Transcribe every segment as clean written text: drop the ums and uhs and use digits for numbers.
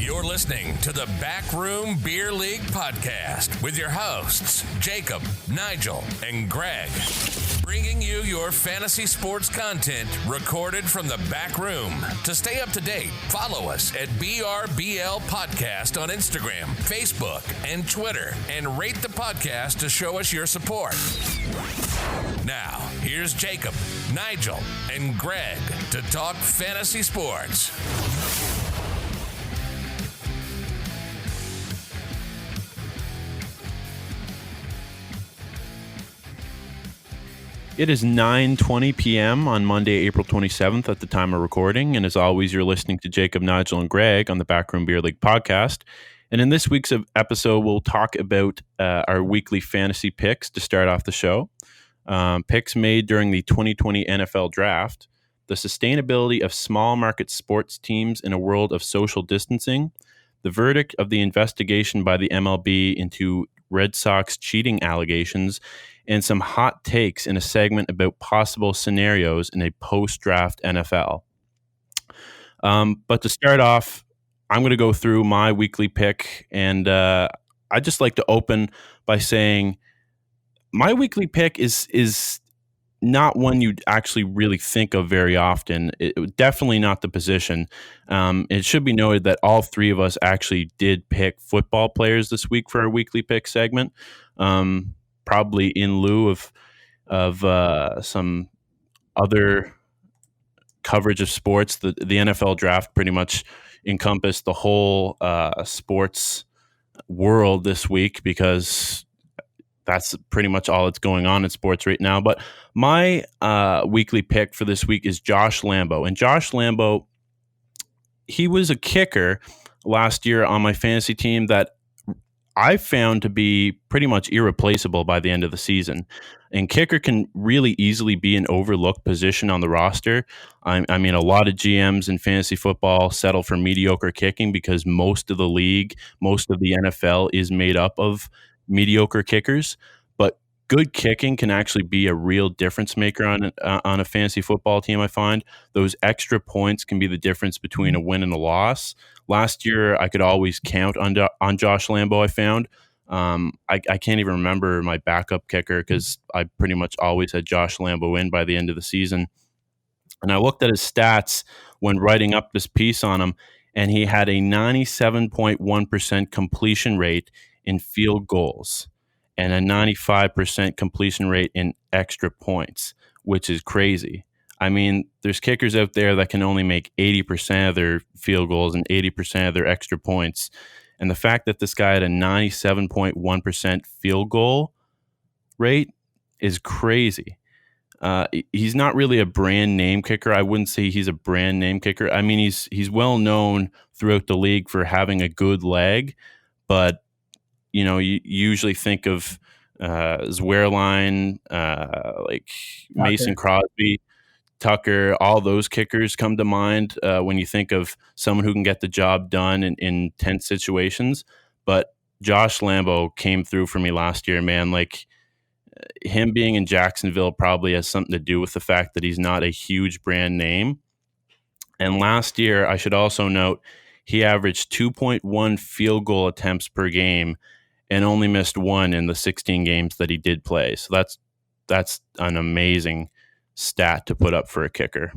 You're listening to the Backroom Beer League podcast with your hosts, Jacob, Nigel, and Greg. Bringing you your fantasy sports content recorded from the back room. To stay up to date, follow us at BRBL Podcast on Instagram, Facebook, and Twitter, and rate the podcast to show us your support. Now, here's Jacob, Nigel, and Greg to talk fantasy sports. It is 9:20 p.m. on Monday, April 27th at the time of recording. And as always, you're listening to Jacob, Nigel, and Greg on the Backroom Beer League podcast. And in this week's episode, we'll talk about our weekly fantasy picks to start off the show. Picks made during the 2020 NFL Draft, the sustainability of small market sports teams in a world of social distancing, the verdict of the investigation by the MLB into Red Sox cheating allegations, and some hot takes in a segment about possible scenarios in a post-draft NFL. But to start off, I'm going to go through my weekly pick, and I'd just like to open by saying my weekly pick is not one you'd actually really think of very often. Definitely not the position. It should be noted that all three of us actually did pick football players this week for our weekly pick segment. Probably in lieu of some other coverage of sports. The NFL draft pretty much encompassed the whole sports world this week because that's pretty much all that's going on in sports right now. But my weekly pick for this week is Josh Lambo. And Josh Lambo, he was a kicker last year on my fantasy team that I found to be pretty much irreplaceable by the end of the season. And kicker can really easily be an overlooked position on the roster. I mean, a lot of GMs in fantasy football settle for mediocre kicking because most of the league, most of the NFL is made up of mediocre kickers. But good kicking can actually be a real difference maker on a fantasy football team, I find. Those extra points can be the difference between a win and a loss. Last year, I could always count on Josh Lambo, I found. I can't even remember my backup kicker because I pretty much always had Josh Lambo in by the end of the season. And I looked at his stats when writing up this piece on him, and he had a 97.1% completion rate in field goals and a 95% completion rate in extra points, which is crazy. I mean, there's kickers out there that can only make 80% of their field goals and 80% of their extra points. And the fact that this guy had a 97.1% field goal rate is crazy. He's not really a brand name kicker. I wouldn't say he's a brand name kicker. I mean, he's well known throughout the league for having a good leg, but you know, you usually think of Zwerline, like Mason Crosby, Tucker, all those kickers come to mind when you think of someone who can get the job done in tense situations. But Josh Lambo came through for me last year, man. Like, him being in Jacksonville probably has something to do with the fact that he's not a huge brand name. And last year, I should also note, he averaged 2.1 field goal attempts per game and only missed one in the 16 games that he did play. So that's an amazing stat to put up for a kicker.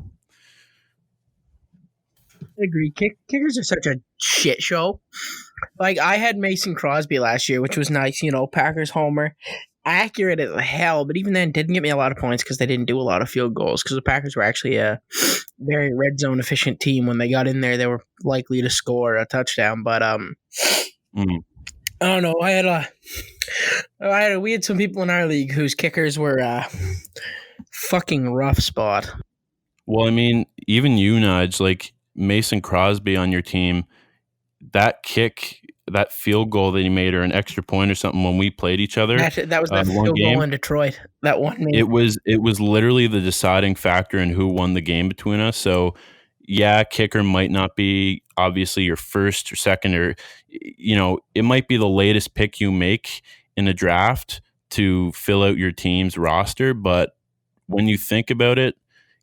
I agree. Kickers are such a shit show. Like, I had Mason Crosby last year, which was nice, Packers homer. Accurate as hell, but even then didn't get me a lot of points because they didn't do a lot of field goals because the Packers were actually a very red zone efficient team. When they got in there, they were likely to score a touchdown. But I don't know. We had some people in our league whose kickers were fucking rough spot. Well, I mean, even you, Nudge, like Mason Crosby on your team, that field goal that he made, or an extra point or something, when we played each other. That was that field goal in Detroit. That one. It was literally the deciding factor in who won the game between us. So, yeah, kicker might not be obviously your first or second, or it might be the latest pick you make in a draft to fill out your team's roster. But when you think about it,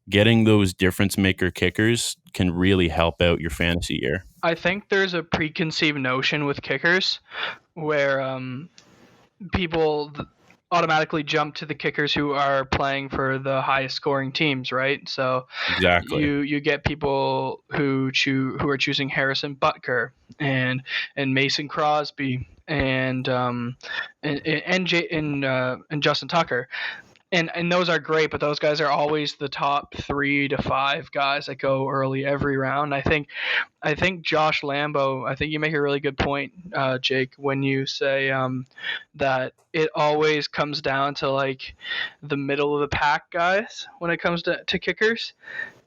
getting those difference maker kickers can really help out your fantasy year. I think there's a preconceived notion with kickers where people automatically jump to the kickers who are playing for the highest scoring teams, right? So Exactly. you get people who are choosing Harrison Butker and Mason Crosby and Justin Tucker. And those are great, but those guys are always the top 3 to 5 guys that go early every round. I think Josh Lambo. I think you make a really good point, Jake, when you say that it always comes down to like the middle of the pack guys when it comes to kickers,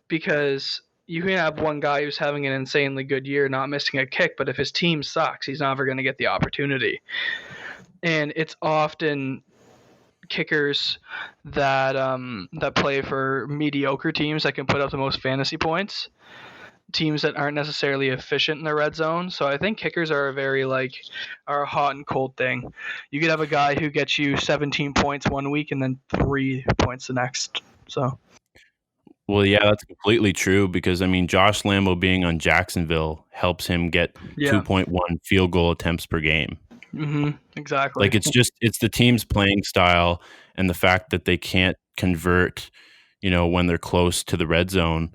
because you can have one guy who's having an insanely good year, not missing a kick, but if his team sucks, he's never going to get the opportunity. And it's often kickers that play for mediocre teams that can put up the most fantasy points, teams that aren't necessarily efficient in the red zone. So I think kickers are a hot and cold thing. You could have a guy who gets you 17 points one week and then 3 points the next. So Well, yeah, that's completely true because, I mean, Josh Lambo being on Jacksonville helps him get 2.1 field goal attempts per game. Mm-hmm. Exactly. Like, it's the team's playing style and the fact that they can't convert, when they're close to the red zone,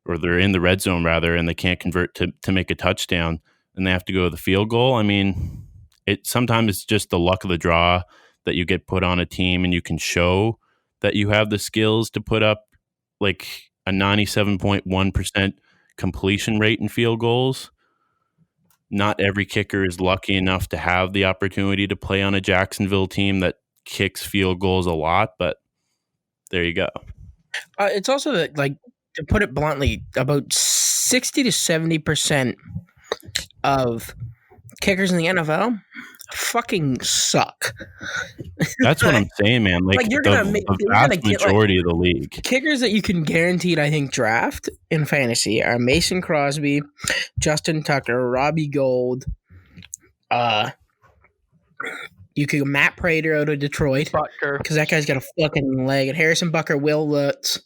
or they're in the red zone rather, and they can't convert to make a touchdown and they have to go to the field goal. I mean, sometimes it's just the luck of the draw that you get put on a team and you can show that you have the skills to put up like a 97.1% completion rate in field goals. Not every kicker is lucky enough to have the opportunity to play on a Jacksonville team that kicks field goals a lot, but there you go. It's also that, like, to put it bluntly, about 60 to 70% of kickers in the NFL fucking suck. That's what I'm saying, man. Like you're the vast majority of the league. Kickers that you can guaranteed, I think, draft in fantasy are Mason Crosby, Justin Tucker, Robbie Gould. You could go Matt Prater out of Detroit because that guy's got a fucking leg. And Harrison Butker, Will Lutz,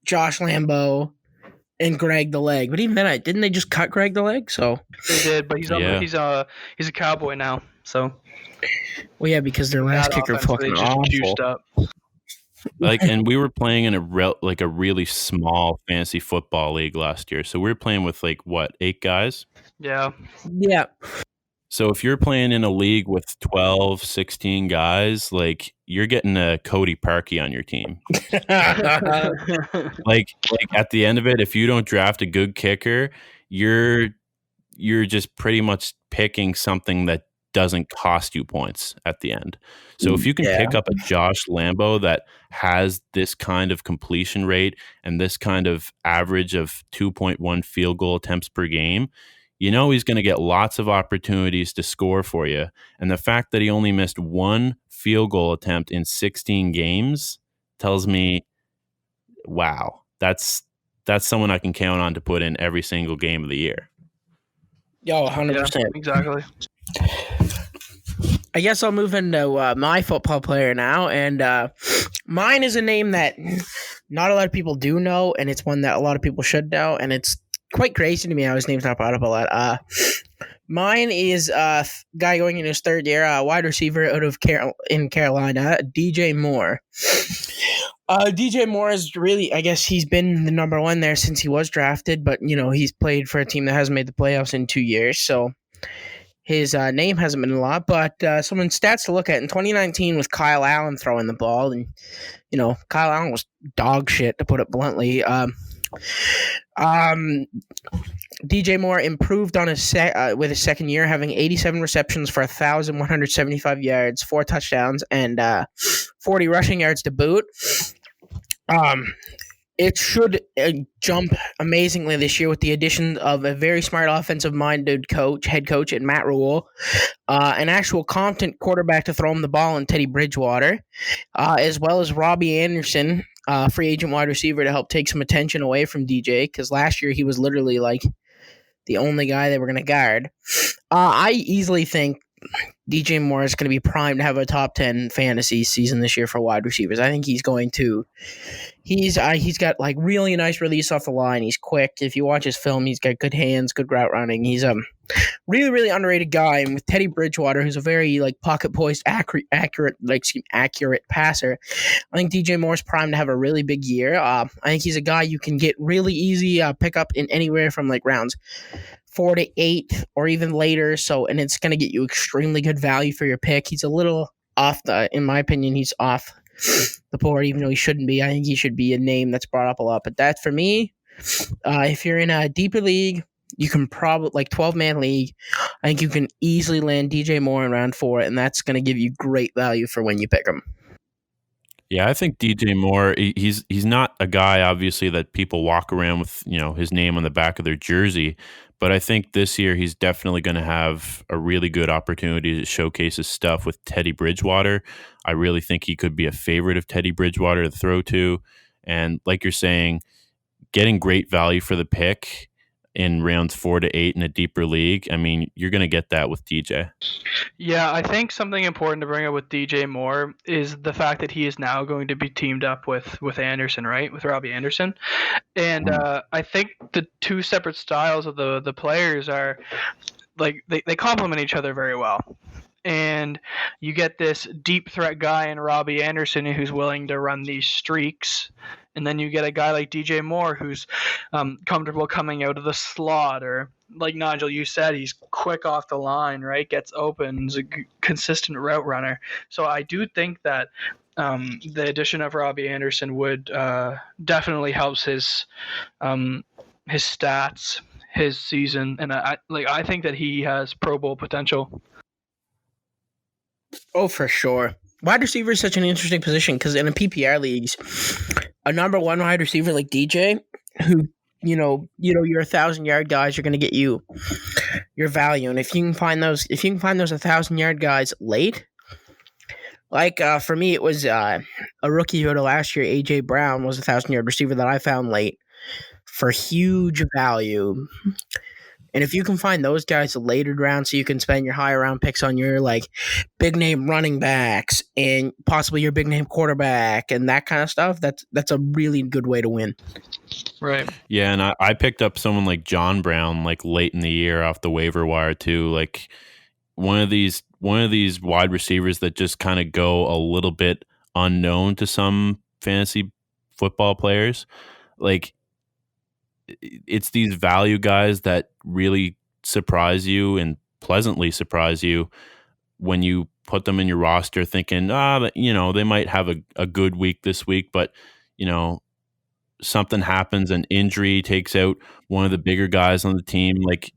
Josh Lambo, and Greg the Leg. But even then, didn't they just cut Greg the Leg? So they did, but he's a Cowboy now. So well, yeah, because their last kicker fucking awful. Up. And we were playing in a really small fantasy football league last year. So we were playing with 8 guys? Yeah. Yeah. So if you're playing in a league with 12, 16 guys, you're getting a Cody Parkey on your team. like at the end of it, if you don't draft a good kicker, you're just pretty much picking something that doesn't cost you points at the end. So if you can pick up a Josh Lambo that has this kind of completion rate and this kind of average of 2.1 field goal attempts per game, he's going to get lots of opportunities to score for you. And the fact that he only missed 1 field goal attempt in 16 games tells me, wow, that's someone I can count on to put in every single game of the year. Yo, 100%. Yeah, exactly. I guess I'll move into my football player now. And mine is a name that not a lot of people do know, and it's one that a lot of people should know. And it's quite crazy to me how his name's not brought up a lot. Mine is a guy going in his 3rd year, wide receiver out of Carolina, DJ Moore. DJ Moore is really, I guess he's been the number 1 there since he was drafted, but he's played for a team that hasn't made the playoffs in 2 years, so his name hasn't been a lot. But some stats to look at in 2019 with Kyle Allen throwing the ball, and Kyle Allen was dog shit, to put it bluntly. DJ Moore improved on his with his 2nd year, having 87 receptions for 1,175 yards, 4 touchdowns, and 40 rushing yards to boot. It should jump amazingly this year with the addition of a very smart offensive-minded head coach in Matt Rule, an actual competent quarterback to throw him the ball in Teddy Bridgewater, as well as Robbie Anderson, free agent wide receiver, to help take some attention away from DJ, because last year he was literally the only guy they were going to guard. I easily think DJ Moore is going to be primed to have a top 10 fantasy season this year for wide receivers. I think he's going to. He's got like really nice release off the line. He's quick. If you watch his film, he's got good hands, good route running. He's really, really underrated guy. And with Teddy Bridgewater, who's a very like pocket poised, accurate passer, I think DJ Moore's primed to have a really big year. I think he's a guy you can get really easy pick up in anywhere from like rounds 4 to 8 or even later. So, and it's going to get you extremely good value for your pick. He's a little off in my opinion, he's off the board, even though he shouldn't be. I think he should be a name that's brought up a lot. But that for me, if you're in a deeper league, you can probably like 12-man league. I think you can easily land DJ Moore in round 4, and that's going to give you great value for when you pick him. Yeah, I think DJ Moore, he's not a guy obviously that people walk around with, his name on the back of their jersey, but I think this year he's definitely going to have a really good opportunity to showcase his stuff with Teddy Bridgewater. I really think he could be a favorite of Teddy Bridgewater to throw to, and like you're saying, getting great value for the pick in rounds 4 to 8 in a deeper league. I mean, you're going to get that with DJ. Yeah, I think something important to bring up with DJ Moore is the fact that he is now going to be teamed up with Anderson, right? With Robbie Anderson. And I think the two separate styles of the players are like they complement each other very well. And you get this deep threat guy in Robbie Anderson who's willing to run these streaks. And then you get a guy like DJ Moore who's comfortable coming out of the slot, or like Nigel, you said, he's quick off the line, right? Gets open, is a consistent route runner. So I do think that the addition of Robbie Anderson would definitely helps his stats, his season, and I think that he has Pro Bowl potential. Oh, for sure. Wide receiver is such an interesting position because in a PPR leagues, a number one wide receiver like DJ, who your 1,000-yard guys are going to get you your value, and if you can find those 1,000-yard guys late, like for me, it was a rookie out of last year. AJ Brown was a 1,000-yard receiver that I found late for huge value. And if you can find those guys later rounds, so you can spend your higher round picks on your like big name running backs and possibly your big name quarterback and that kind of stuff, that's a really good way to win. Right. Yeah, and I picked up someone like John Brown like late in the year off the waiver wire too. Like one of these wide receivers that just kind of go a little bit unknown to some fantasy football players. Like it's these value guys that really surprise you and pleasantly surprise you when you put them in your roster thinking, they might have a good week this week, but something happens, an injury takes out one of the bigger guys on the team. Like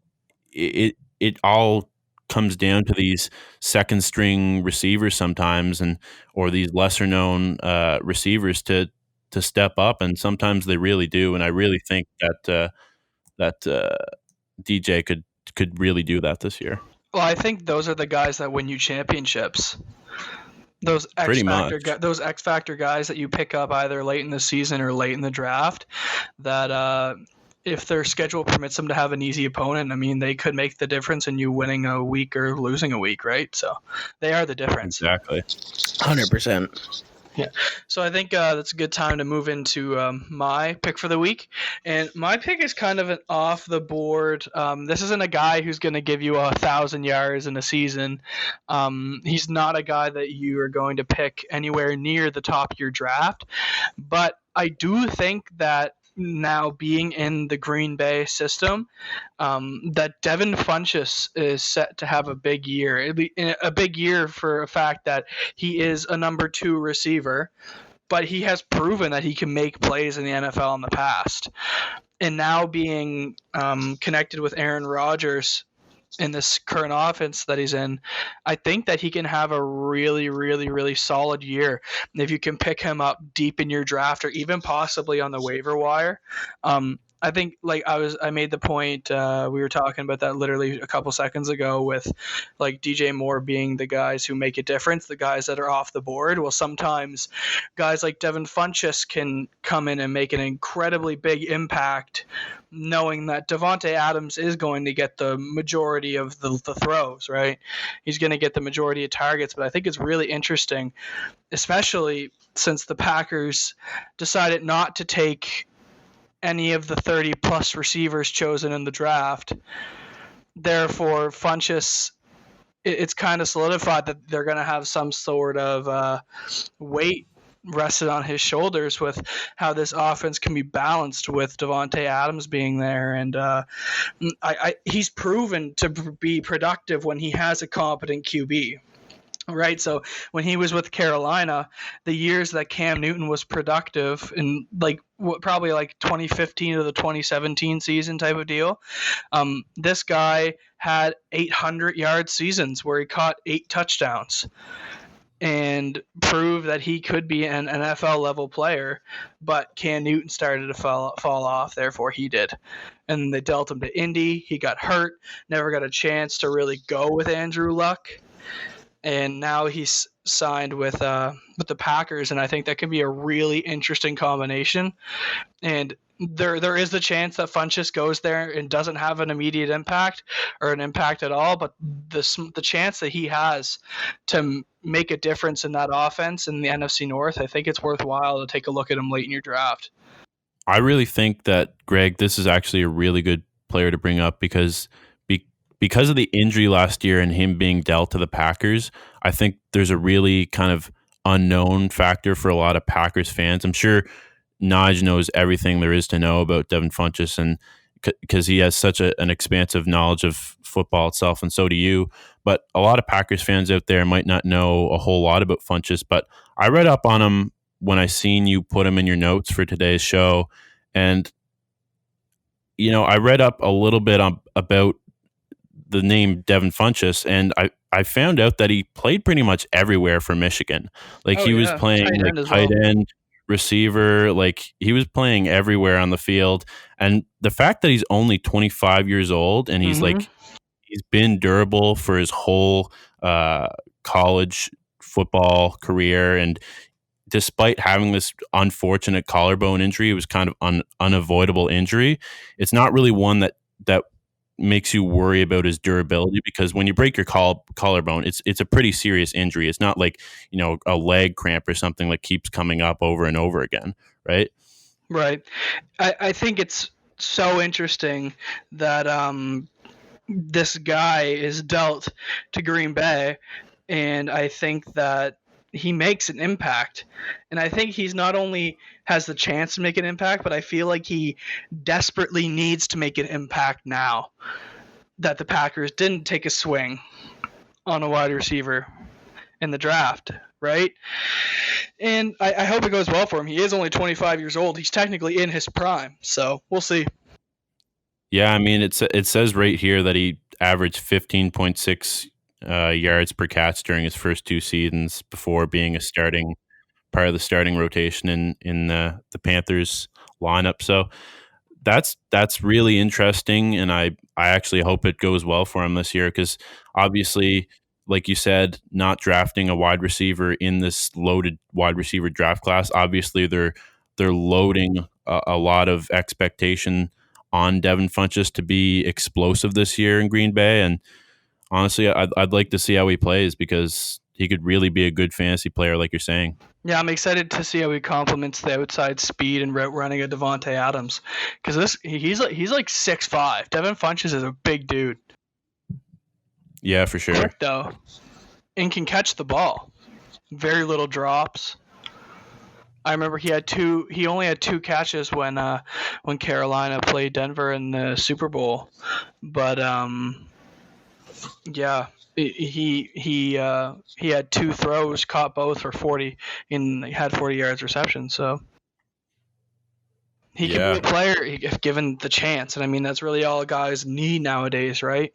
it all comes down to these second string receivers sometimes, or these lesser known receivers to step up, and sometimes they really do. And I really think that DJ could really do that this year. Well, I think those are the guys that win you championships. Those X factor guys that you pick up either late in the season or late in the draft, that if their schedule permits them to have an easy opponent, I mean, they could make the difference in you winning a week or losing a week, right? So they are the difference. Exactly. 100%. Yeah. So I think that's a good time to move into my pick for the week. And my pick is kind of an off the board. This isn't a guy who's going to give you 1,000 yards in a season. He's not a guy that you are going to pick anywhere near the top of your draft. But I do think that now being in the Green Bay system, that Devin Funchess is set to have a big year. A big year for a fact that he is a number 2 receiver, but he has proven that he can make plays in the NFL in the past. And now being connected with Aaron Rodgers in this current offense that he's in, I think that he can have a really, really, really solid year. And if you can pick him up deep in your draft or even possibly on the waiver wire, I think like I made the point we were talking about that literally a couple seconds ago with like DJ Moore being the guys who make a difference, the guys that are off the board. Well, sometimes guys like Devin Funchess can come in and make an incredibly big impact, knowing that Devontae Adams is going to get the majority of the throws, right? He's going to get the majority of targets, but I think it's really interesting, especially since the Packers decided not to take any of the 30 plus receivers chosen in the draft. Therefore, Funchess, it's kind of solidified that they're going to have some sort of weight rested on his shoulders with how this offense can be balanced with Devontae Adams being there. And he's proven to be productive when he has a competent QB. Right, so when he was with Carolina, the years that Cam Newton was productive in probably like 2015 to the 2017 season type of deal, this guy had 800-yard seasons where he caught 8 touchdowns and proved that he could be an NFL level player. But Cam Newton started to fall off, therefore he did. And they dealt him to Indy. He got hurt, never got a chance to really go with Andrew Luck. And now he's signed with the Packers, and I think that can be a really interesting combination. And there is the chance that Funchess goes there and doesn't have an immediate impact or an impact at all, but the chance that he has to make a difference in that offense in the NFC North, I think it's worthwhile to take a look at him late in your draft. I really think that, Greg, this is actually a really good player to bring up because of the injury last year and him being dealt to the Packers. I think there's a really kind of unknown factor for a lot of Packers fans. I'm sure Nige knows everything there is to know about Devin Funchess, and because he has such an expansive knowledge of football itself, and so do you. But a lot of Packers fans out there might not know a whole lot about Funchess, but I read up on him when I seen you put him in your notes for today's show. And, I read up a little bit about the name Devin Funchess, and I found out that he played pretty much everywhere for Michigan. Like he was playing tight end, receiver, like he was playing everywhere on the field. And the fact that he's only 25 years old and he's he's been durable for his whole college football career, and despite having this unfortunate collarbone injury, it was kind of unavoidable injury. It's not really one that makes you worry about his durability, because when you break your collarbone, it's a pretty serious injury. It's not like, a leg cramp or something that keeps coming up over and over again, right? Right. I think it's so interesting that this guy is dealt to Green Bay, and I think that he makes an impact. And I think he's not only has the chance to make an impact, but I feel like he desperately needs to make an impact now that the Packers didn't take a swing on a wide receiver in the draft, right? And I hope it goes well for him. He is only 25 years old. He's technically in his prime, so we'll see. Yeah, I mean, it says right here that he averaged 15.6 yards per catch during his first 2 seasons before being part of the starting rotation in the Panthers lineup. So that's really interesting, and I actually hope it goes well for him this year, because obviously, like you said, not drafting a wide receiver in this loaded wide receiver draft class, obviously they're loading a lot of expectation on Devin Funchess to be explosive this year in Green Bay. And honestly, I'd like to see how he plays, because he could really be a good fantasy player, like you're saying. Yeah, I'm excited to see how he complements the outside speed and route running of Devontae Adams, because he's like 6'5". Devin Funchess is a big dude. Yeah, for sure. Quick though, and can catch the ball. Very little drops. I remember he only had 2 catches when Carolina played Denver in the Super Bowl, but yeah, he had 2 throws, caught both for 40, and he had 40 yards reception. So he can be a player if given the chance, and I mean that's really all guys need nowadays, right?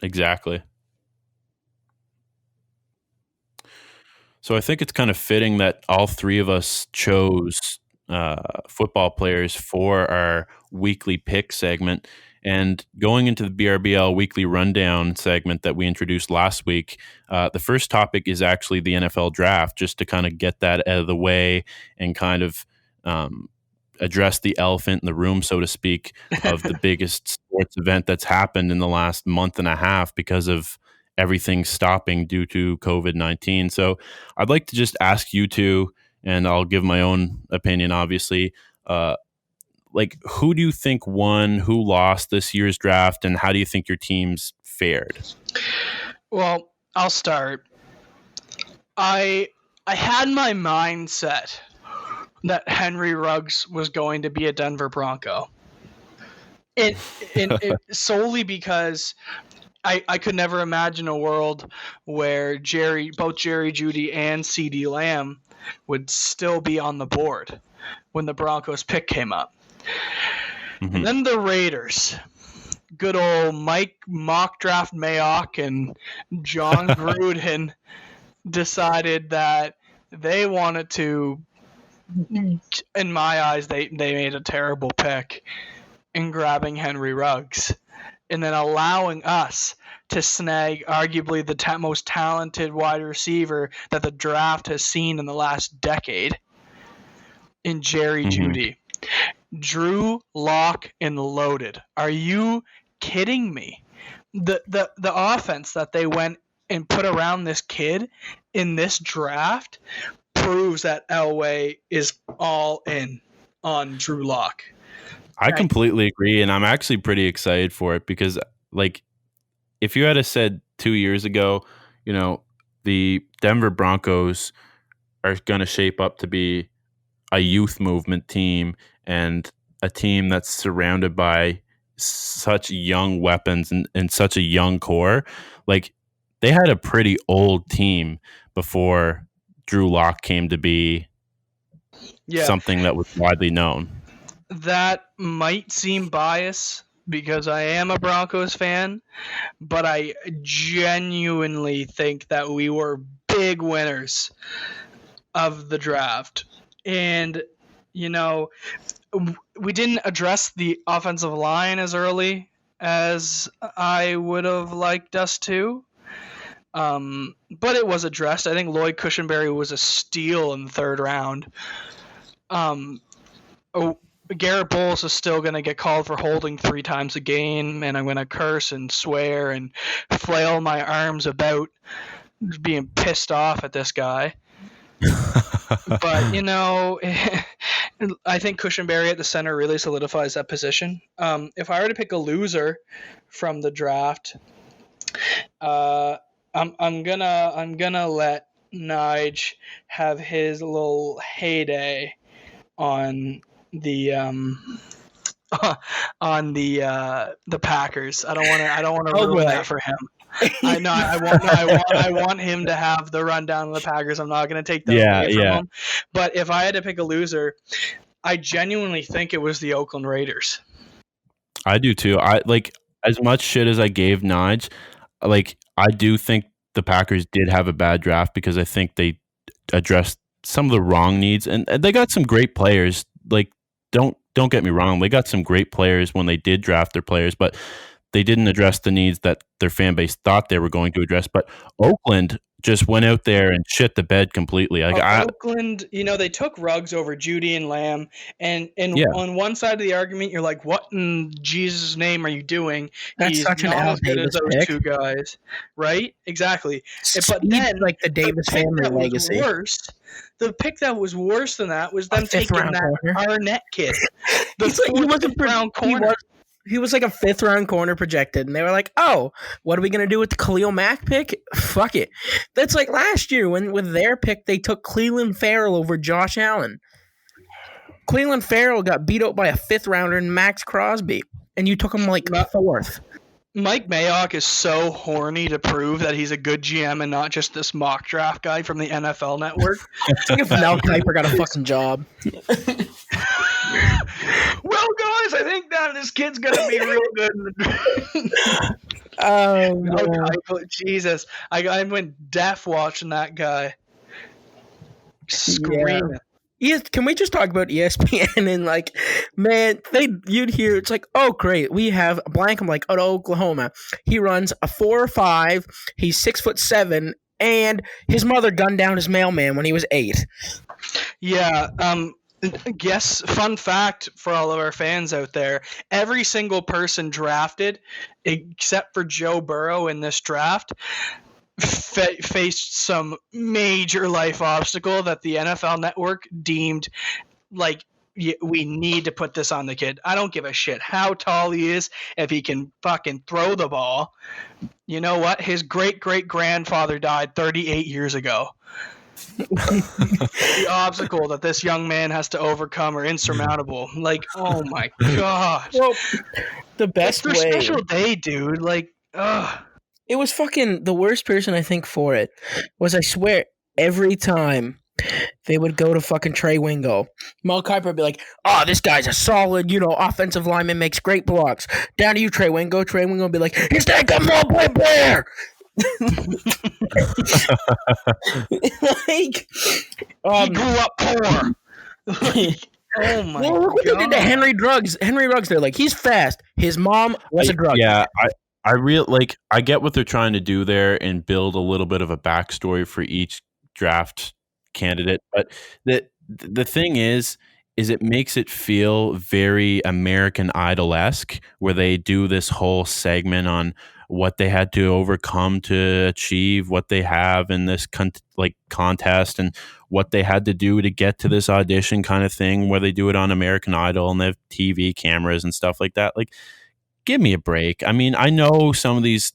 Exactly. So I think it's kind of fitting that all 3 of us chose football players for our weekly pick segment. And going into the BRBL weekly rundown segment that we introduced last week, the first topic is actually the NFL draft, just to kind of get that out of the way and kind of address the elephant in the room, so to speak, of the biggest sports event that's happened in the last month and a half because of everything stopping due to COVID-19. So I'd like to just ask you two, and I'll give my own opinion, obviously, like, who do you think won, who lost this year's draft, and how do you think your teams fared? Well, I'll start. I had my mindset that Henry Ruggs was going to be a Denver Bronco. It solely because I could never imagine a world where both Jerry Jeudy and CeeDee Lamb would still be on the board when the Broncos pick came up. Mm-hmm. And then the Raiders, good old Mike Mock Draft Mayock and John Gruden decided that they wanted to, in my eyes, they made a terrible pick in grabbing Henry Ruggs and then allowing us to snag arguably the most talented wide receiver that the draft has seen in the last decade in Jerry Jeudy. Drew Lock and loaded. Are you kidding me? The offense that they went and put around this kid in this draft proves that Elway is all in on Drew Lock. I completely agree, and I'm actually pretty excited for it because, like, if you had said 2 years ago, the Denver Broncos are going to shape up to be a youth movement team and a team that's surrounded by such young weapons and such a young core, like, they had a pretty old team before Drew Lock came to be something that was widely known. That might seem biased because I am a Broncos fan, but I genuinely think that we were big winners of the draft. And, we didn't address the offensive line as early as I would have liked us to. But it was addressed. I think Lloyd Cushenberry was a steal in the third round. Garrett Bowles is still going to get called for holding 3 times a game, and I'm going to curse and swear and flail my arms about being pissed off at this guy. But, I think Cushenberry at the center really solidifies that position. If I were to pick a loser from the draft, I'm gonna let Nige have his little heyday on the Packers. I don't want to ruin that for him. I want him to have the rundown of the Packers. I'm not going to take that away from him. But if I had to pick a loser, I genuinely think it was the Oakland Raiders. I do too. I like, as much shit as I gave Nige, like, I do think the Packers did have a bad draft because I think they addressed some of the wrong needs, and they got some great players. Like, don't get me wrong, they got some great players when they did draft their players, but they didn't address the needs that their fan base thought they were going to address. But Oakland just went out there and shit the bed completely. Oakland, they took Ruggs over Jeudy and Lamb, and on one side of the argument, you're like, "What in Jesus' name are you doing?" That's He's such an not Al as good as Davis those pick. two guys, right? Exactly. But He's then, like the Davis family legacy. The pick that was worse than that was them taking that Arnett kid, the he was a round corner. He was like a 5th round corner projected, and they were like, "Oh, what are we gonna do with the Khalil Mack pick? Fuck it." That's like last year when with their pick they took Cleveland Farrell over Josh Allen. Cleveland Farrell got beat out by a 5th rounder and Max Crosby, and you took him like 4th. Mike Mayock is so horny to prove that he's a good GM and not just this mock draft guy from the NFL Network. It's like if Mel Kiper got a fucking job. Well, guys, I think that this kid's gonna be real good in the draft. Jesus, I went deaf watching that guy screaming. Can we just talk about ESPN and like, man, you'd hear it's like, oh great, we have a blank. I'm like, oh, Oklahoma. He runs a 4.5. He's 6'7", and his mother gunned down his mailman when he was 8. Yeah. Yes. Fun fact for all of our fans out there: every single person drafted, except for Joe Burrow in this draft, faced some major life obstacle that the NFL Network deemed like, we need to put this on the kid. I don't give a shit how tall he is. If he can fucking throw the ball, you know what? His great-great-grandfather died 38 years ago. The obstacle that this young man has to overcome are insurmountable. Like, oh my god. Well, the best it's their way. special day, dude. Like, ugh. It was fucking the worst person, I think, for it was, I swear, every time they would go to fucking Trey Wingo, Mel Kiper would be like, oh, this guy's a solid, offensive lineman, makes great blocks. Down to you, Trey Wingo. Trey Wingo would be like, his dad comes all play Blair. Like, he grew up poor. Oh my god. Look what they did to Henry Ruggs. They're like, he's fast. His mom was a drug. Yeah, I get what they're trying to do there and build a little bit of a backstory for each draft candidate, but the thing is it makes it feel very American Idol-esque, where they do this whole segment on what they had to overcome to achieve what they have in this contest, and what they had to do to get to this audition kind of thing, where they do it on American Idol and they have TV cameras and stuff like that. Like, give me a break. I mean, I know some of these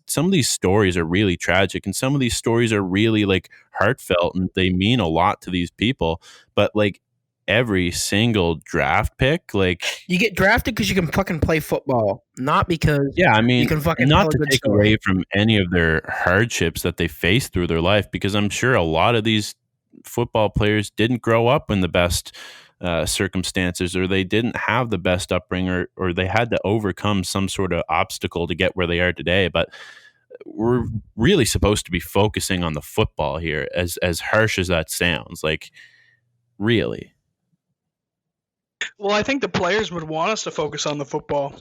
stories are really tragic, and some of these stories are really like heartfelt, and they mean a lot to these people. But like, every single draft pick, like, you get drafted because you can fucking play football, not because you can fucking not to take away from any of their hardships that they faced through their life, because I'm sure a lot of these football players didn't grow up in the best circumstances, or they didn't have the best upbringing, or they had to overcome some sort of obstacle to get where they are today. But we're really supposed to be focusing on the football here, as harsh as that sounds. Like, really. Well, I think the players would want us to focus on the football.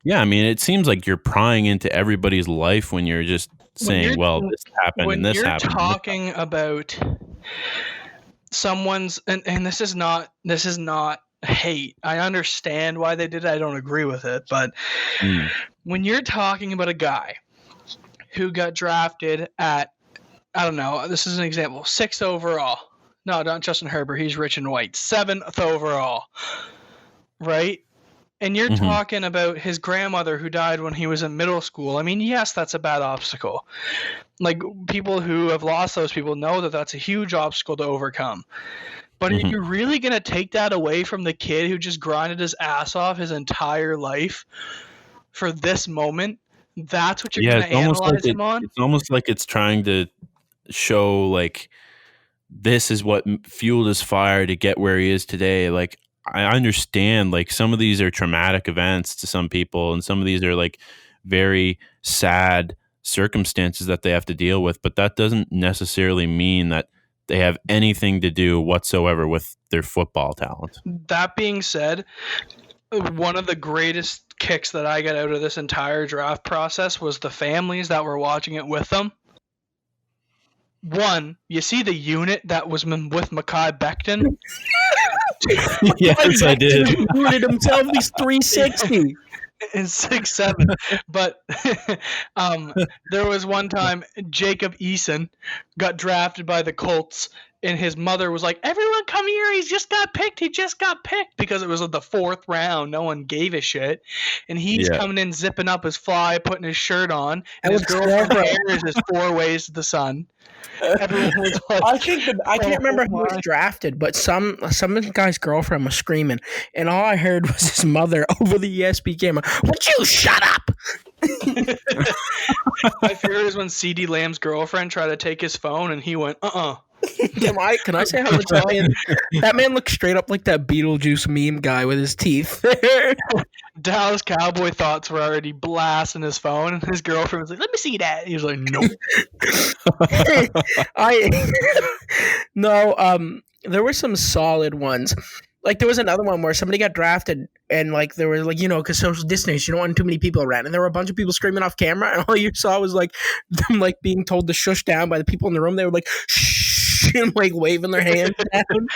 Yeah, I mean, it seems like you're prying into everybody's life when you're just saying, well, this happened and this happened. When you're talking about someone's, and this is not hate. I understand why they did it. I don't agree with it. But when you're talking about a guy who got drafted at, I don't know, this is an example, 6th overall. No, not Justin Herbert. He's rich and white. 7th overall. Right? And you're talking about his grandmother who died when he was in middle school. I mean, yes, that's a bad obstacle. Like, people who have lost those people know that that's a huge obstacle to overcome. But are you really going to take that away from the kid who just grinded his ass off his entire life for this moment? That's what you're going to analyze him on? It's almost like it's trying to show, like, this is what fueled his fire to get where he is today. Like, I understand, like, some of these are traumatic events to some people, and some of these are like very sad circumstances that they have to deal with, but that doesn't necessarily mean that they have anything to do whatsoever with their football talent. That being said, one of the greatest kicks that I got out of this entire draft process was the families that were watching it with them. One, you see the unit that was with Mekhi Becton? Yes, I did. He unit himself. He's 360. And 6'7". But there was one time Jacob Eason got drafted by the Colts, and his mother was like, everyone come here, he just got picked, because it was the 4th round. No one gave a shit. And he's coming in, zipping up his fly, putting his shirt on, and his girlfriend's hair is his 4 ways to the sun. Everyone was like, I can't remember who was drafted, but some of the guy's girlfriend was screaming, and all I heard was his mother over the ESP camera, would you shut up? My favorite is when CD Lamb's girlfriend tried to take his phone, and he went, Can I say how much that man looks straight up like that Beetlejuice meme guy with his teeth? Dallas Cowboy thoughts were already blasting his phone, and his girlfriend was like, let me see that. He was like, nope. there were some solid ones. Like there was another one where somebody got drafted and like there was like, because social distance, you don't want too many people around, and there were a bunch of people screaming off camera, and all you saw was like them like being told to shush down by the people in the room. They were like shh and like waving their hands down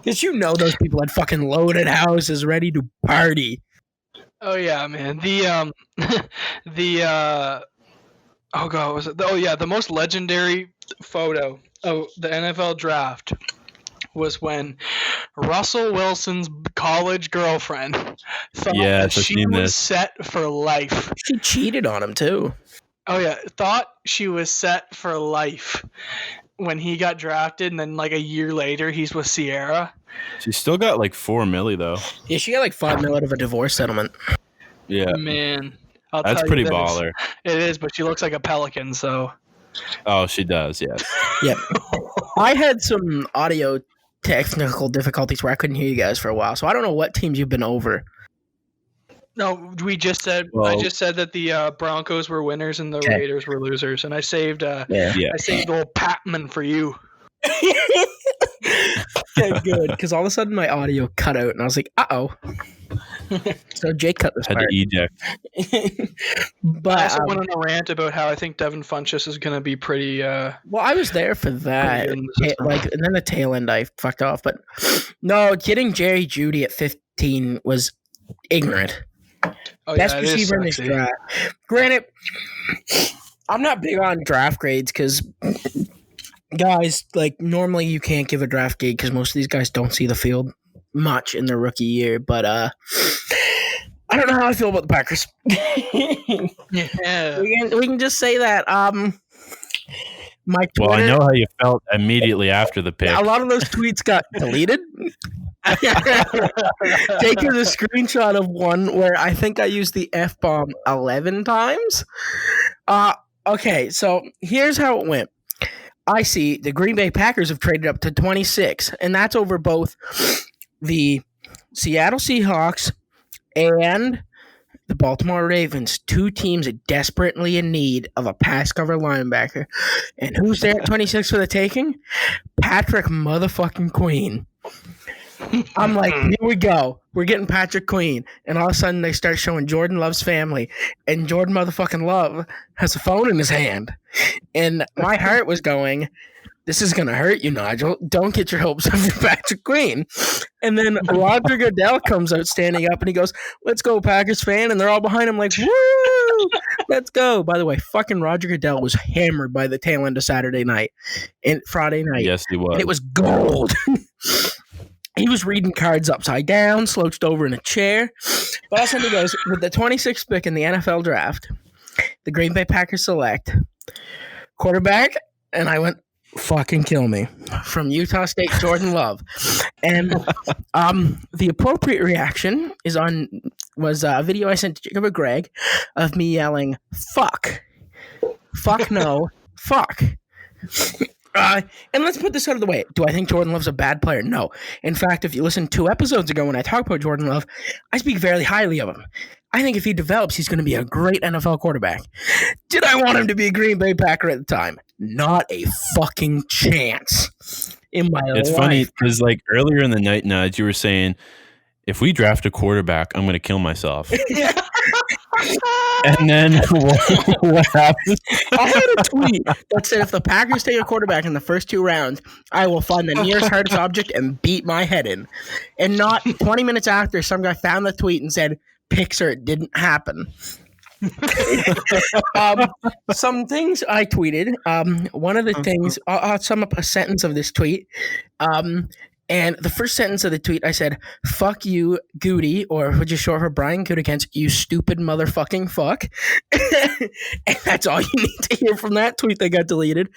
because those people had fucking loaded houses ready to party. Oh yeah, man. Oh god, was it? Oh yeah, the most legendary photo of the NFL draft was when Russell Wilson's college girlfriend thought that she was set for life. She cheated on him too. Oh yeah, thought she was set for life when he got drafted, and then like a year later he's with Sierra. She still got like $4 million though. Yeah, she got like $5 million of a divorce settlement. Yeah, man, that's pretty baller. It is, but she looks like a pelican, so. Oh, she does. Yes. Yep. I had some audio technical difficulties where I couldn't hear you guys for a while, so I don't know what teams you've been over. No, we just said. I just said that the Broncos were winners and the Raiders were losers, and I saved. I saved old Patman for you. Okay, good, because all of a sudden my audio cut out, and I was like, "Uh-oh." So Jake cut this part. Had to eject. But I also went on a rant about how I think Devin Funchess is going to be pretty. Well, I was there for that. And then the tail end I fucked off. But no, getting Jerry Jeudy at 15 was ignorant. Oh, Best receiver in this draft. Granted, I'm not big on draft grades because, guys, like normally you can't give a draft grade because most of these guys don't see the field much in their rookie year. But I don't know how I feel about the Packers. Yeah, we can just say that. My Twitter, well, I know how you felt immediately after the pick. A lot of those tweets got deleted. Taking a screenshot of one where I think I used the F-bomb 11 times. Okay, so here's how it went. I see the Green Bay Packers have traded up to 26, and that's over both the Seattle Seahawks and the Baltimore Ravens, two teams desperately in need of a pass cover linebacker. And who's there at 26 for the taking? Patrick motherfucking Queen. I'm like, here we go. We're getting Patrick Queen. And all of a sudden they start showing Jordan Love's family. And Jordan motherfucking Love has a phone in his hand. And my heart was going, this is going to hurt you, Nigel. Don't get your hopes up for Patrick Queen. And then Roger Goodell comes out standing up and he goes, let's go, Packers fan. And they're all behind him like, woo, let's go. By the way, fucking Roger Goodell was hammered by the tail end of Saturday night and Friday night. Yes, he was. And it was gold. He was reading cards upside down, slouched over in a chair. But all of a sudden he goes, with the 26th pick in the NFL draft, the Green Bay Packers select quarterback. And I went, fucking kill me, from Utah State, Jordan Love. And the appropriate reaction was a video I sent to Jacob and Greg of me yelling, fuck no, fuck. And let's put this out of the way. Do I think Jordan Love's a bad player? No. In fact, if you listen 2 episodes ago when I talked about Jordan Love, I speak very highly of him. I think if he develops, he's going to be a great NFL quarterback. Did I want him to be a Green Bay Packer at the time? Not a fucking chance in my life. It's funny because like earlier in the night, Nudge, you were saying, if we draft a quarterback, I'm going to kill myself. And then what happened? I had a tweet that said, if the Packers take a quarterback in the first 2 rounds, I will find the nearest hardest object and beat my head in. And not 20 minutes after, some guy found the tweet and said, Pixar, it didn't happen. Some things I tweeted. One of the things, I'll sum up a sentence of this tweet. And the first sentence of the tweet, I said, fuck you, Goody, or which is short for Brian Gutekunst, you stupid motherfucking fuck. And that's all you need to hear from that tweet that got deleted.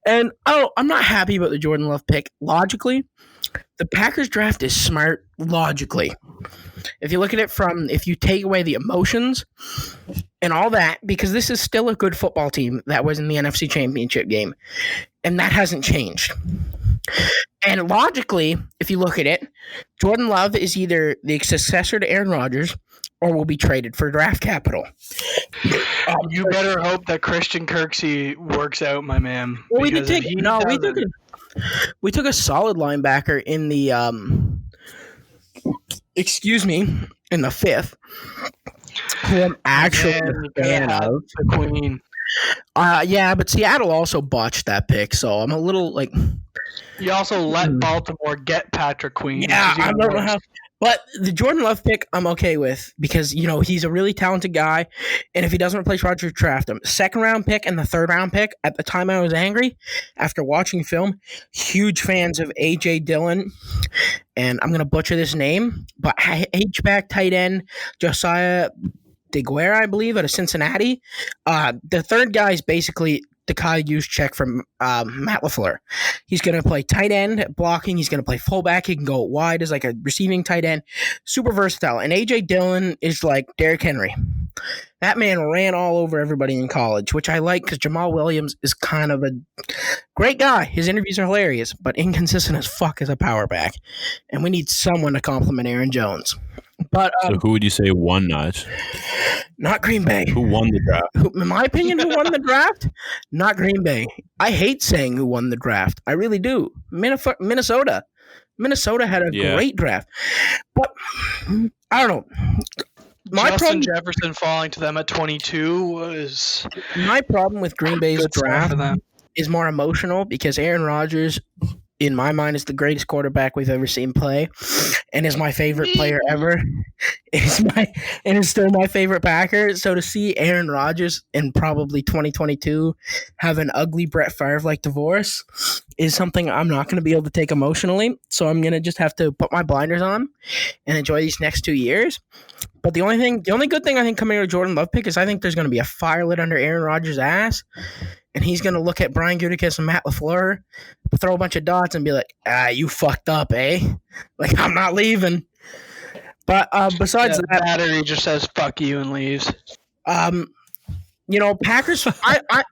And, I'm not happy about the Jordan Love pick. Logically, the Packers draft is smart logically. If you look at it if you take away the emotions and all that, because this is still a good football team that was in the NFC Championship game, and that hasn't changed. And logically, if you look at it, Jordan Love is either the successor to Aaron Rodgers or will be traded for draft capital. You better hope that Christian Kirksey works out, my man. Well, we because did if he take doesn't- we took a solid linebacker in the in the 5th, who I'm actually Man, a you gotta fan have of. the Queen. Yeah, but Seattle also botched that pick, so I'm a little like. You also let Baltimore get Patrick Queen. Yeah, which is I even don't know worse. how. But the Jordan Love pick, I'm okay with because he's a really talented guy, and if he doesn't replace Rodgers, draft him. 2nd round pick and the 3rd round pick. At the time, I was angry after watching film. Huge fans of AJ Dillon, and I'm gonna butcher this name, but H-back tight end Josiah DeGuerre, I believe, out of Cincinnati. The 3rd guy is basically the Kyle Juszczyk from Matt LaFleur. He's going to play tight end blocking. He's going to play fullback. He can go wide as like a receiving tight end. Super versatile. And A.J. Dillon is like Derrick Henry. That man ran all over everybody in college, which I like because Jamal Williams is kind of a great guy. His interviews are hilarious, but inconsistent as fuck as a power back. And we need someone to complement Aaron Jones. But So who would you say won, Nige? Not Green Bay. Who won the draft? In my opinion, who won the draft? Not Green Bay. I hate saying who won the draft. I really do. Minnesota. Minnesota had a great draft. But I don't know. Justin Jefferson falling to them at 22 was my problem with Green Bay's good stuff draft for them. is more emotional because Aaron Rodgers, in my mind, is the greatest quarterback we've ever seen play, and is my favorite player ever. Is still my favorite Packer. So to see Aaron Rodgers in probably 2022 have an ugly Brett Favre-like divorce is something I'm not going to be able to take emotionally. So I'm going to just have to put my blinders on and enjoy these next 2 years. But the only good thing I think coming out of Jordan Love pick is I think there's going to be a fire lit under Aaron Rodgers' ass, and he's going to look at Brian Gutekunst and Matt LaFleur, throw a bunch of dots, and be like, you fucked up, eh? Like, I'm not leaving. But besides that, battery just says fuck you and leaves. Packers.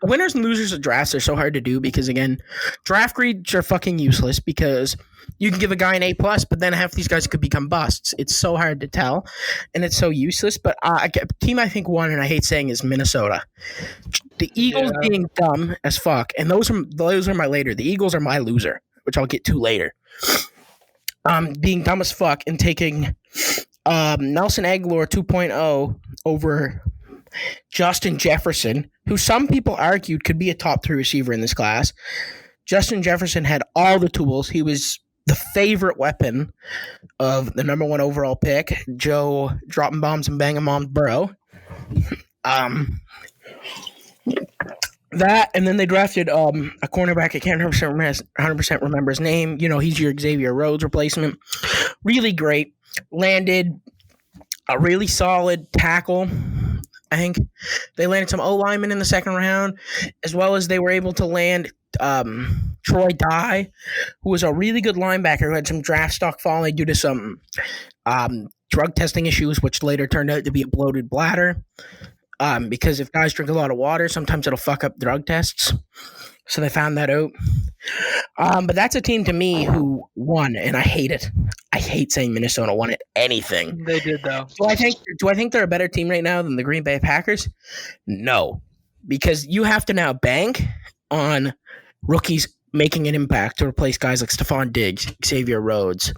Winners and losers of drafts are so hard to do because again, draft grades are fucking useless because you can give a guy an A+, but then half these guys could become busts. It's so hard to tell, and it's so useless. But a team I think won, and I hate saying, is Minnesota. The Eagles being dumb as fuck, and those are my later. The Eagles are my loser, which I'll get to later. Being dumb as fuck and taking Nelson Aguilar 2.0 over Justin Jefferson, who some people argued could be a top 3 receiver in this class. Justin Jefferson had all the tools. He was the favorite weapon of the number 1 overall pick, Joe dropping bombs and banging moms Burrow. That, and then they drafted a cornerback. I can't 100% remember his name. He's your Xavier Rhodes replacement. Really great. Landed a really solid tackle. I think they landed some O-linemen in the 2nd round, as well as they were able to land Troy Dye, who was a really good linebacker who had some draft stock falling due to some drug testing issues, which later turned out to be a bloated bladder. Because if guys drink a lot of water, sometimes it'll fuck up drug tests. So they found that out. But that's a team to me who won, and I hate it. I hate saying Minnesota won at anything. They did, though. Do I think they're a better team right now than the Green Bay Packers? No. Because you have to now bank on rookies making an impact to replace guys like Stephon Diggs, Xavier Rhodes.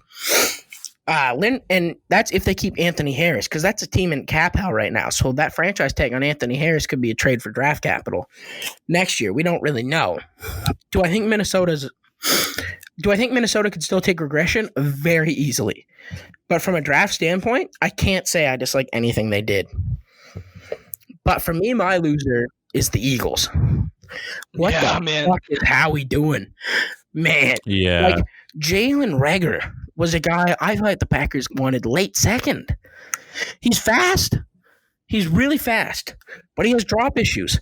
And that's if they keep Anthony Harris, because that's a team in cap hell right now. So that franchise tag on Anthony Harris could be a trade for draft capital next year. We don't really know. Do I think Minnesota could still take regression? Very easily. But from a draft standpoint, I can't say I dislike anything they did. But for me, my loser is the Eagles. What the fuck is Howie doing? Man. Yeah. Like, Jalen Reagor was a guy I thought the Packers wanted late 2nd. He's fast. He's really fast. But he has drop issues.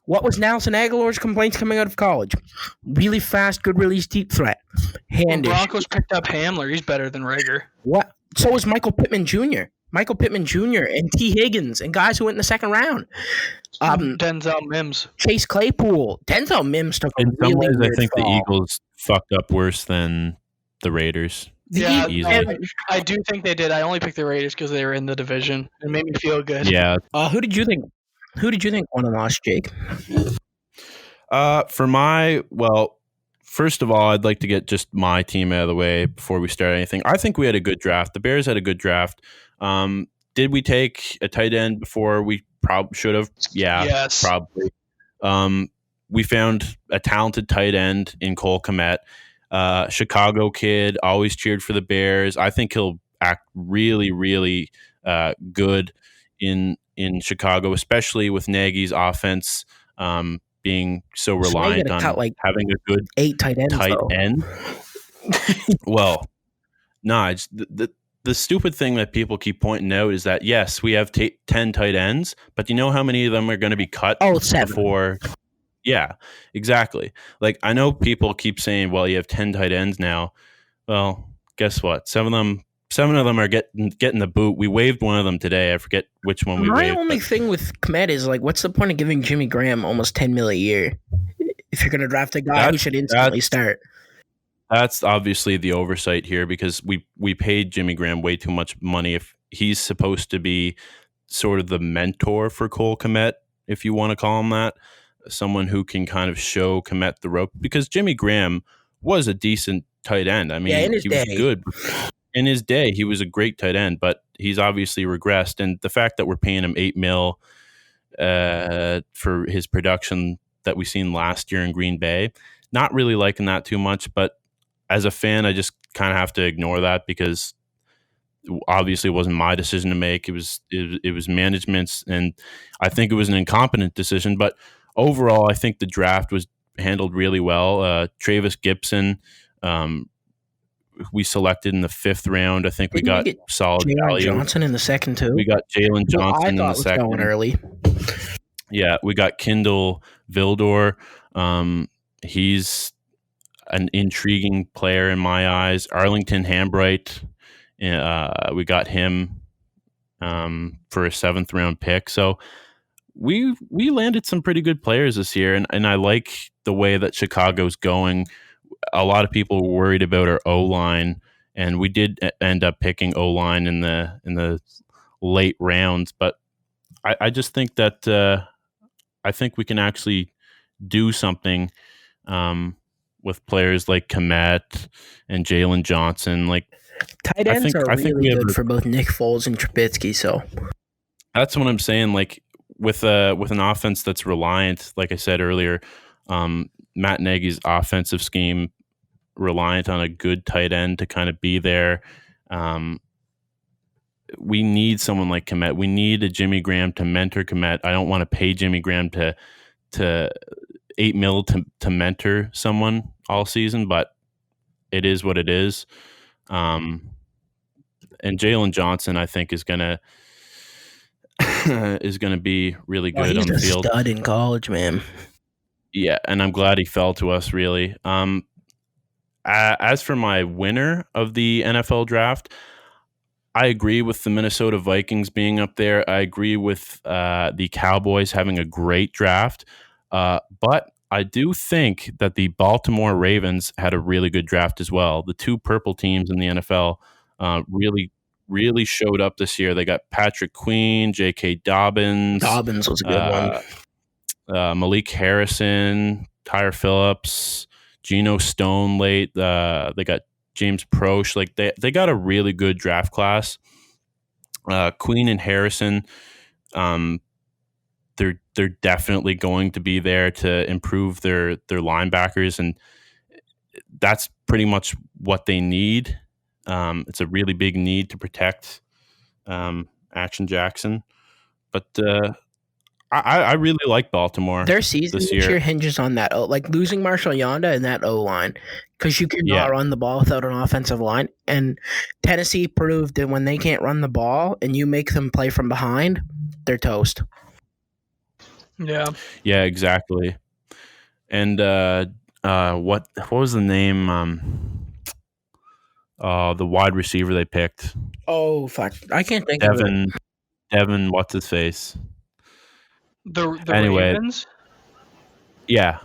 What was Nelson Aguilar's complaints coming out of college? Really fast, good release, deep threat. Handed. The Broncos picked up Hamler. He's better than Reagor. What? So was Michael Pittman Jr. Michael Pittman Jr. and T. Higgins and guys who went in the 2nd round. Denzel Mims. Chase Claypool. Denzel Mims took In a really some ways, weird I think fall. the Eagles fucked up worse than the Raiders. I do think they did. I only picked the Raiders because they were in the division. It made me feel good. Yeah. Who did you think Who did you think won and lost, Jake? First of all, I'd like to get just my team out of the way before we start anything. I think we had a good draft. The Bears had a good draft. Did we take a tight end before we probably should have? Yeah, Yes. probably. We found a talented tight end in Cole Kmet. Chicago kid, always cheered for the Bears. I think he'll act really, really good in Chicago, especially with Nagy's offense being so reliant gotta on cut, like, having a good 8 tight ends, tight though. end. Well, Nige, the stupid thing that people keep pointing out is that, yes, we have 10 tight ends, but do you know how many of them are going to be cut Oh, 7. before? Yeah, exactly. Like, I know people keep saying, well, you have 10 tight ends now. Well, guess what? Seven of them are getting the boot. We waived one of them today. I forget which one we My waived. only thing with Kmet is, like, what's the point of giving Jimmy Graham almost $10 million a year if you're going to draft a guy who should instantly start? That's obviously the oversight here, because we paid Jimmy Graham way too much money. If he's supposed to be sort of the mentor for Cole Kmet, if you want to call him that, someone who can kind of show Kmet the rope, because Jimmy Graham was a decent tight end. I mean, in his he was day. good. In his day, he was a great tight end, but he's obviously regressed. And the fact that we're paying him $8 million for his production that we seen last year in Green Bay, not really liking that too much. But as a fan, I just kind of have to ignore that, because obviously it wasn't my decision to make. It was management's, and I think it was an incompetent decision. But overall, I think the draft was handled really well. Travis Gibson, we selected in the 5th round. I think we got solid Jalen value. Johnson in the second too. We got Jalen Johnson in the second. Going early. Yeah, we got Kindle Vildor. He's an intriguing player in my eyes. Arlington Hambright, we got him for a 7th round pick. So we landed some pretty good players this year, and I like the way that Chicago's going. A lot of people were worried about our O-line, and we did end up picking O-line in the late rounds. But I just think that I think we can actually do something with players like Kmet and Jalen Johnson. Like, tight ends are really good for both Nick Foles and Trubisky. So that's what I'm saying. Like, with an offense that's reliant, like I said earlier, Matt Nagy's offensive scheme reliant on a good tight end to kind of be there. We need someone like Kmet. We need a Jimmy Graham to mentor Kmet. I don't want to pay Jimmy Graham to $8 million to mentor someone all season, but it is what it is. And Jalen Johnson, I think, is gonna be really good on the field. He's a stud in college, man. Yeah, and I'm glad he fell to us, really. As for my winner of the NFL draft, I agree with the Minnesota Vikings being up there. I agree with the Cowboys having a great draft. But I do think that the Baltimore Ravens had a really good draft as well. The two purple teams in the NFL really, really showed up this year. They got Patrick Queen, J.K. Dobbins. Dobbins was a good one. Malik Harrison, Tyre Phillips, Geno Stone late. They got James Proche. Like, they got a really good draft class. Queen and Harrison, they're definitely going to be there to improve their linebackers, and that's pretty much what they need. It's a really big need to protect Action Jackson, but I really like Baltimore. Their season this year hinges on that. Like, losing Marshall Yanda and that O-line, because you cannot run the ball without an offensive line. And Tennessee proved that when they can't run the ball and you make them play from behind, they're toast. Yeah, exactly. And what was the name? The wide receiver they picked. Oh, fuck! I can't think of it. Devin, what's his face? The Ravens? Yeah.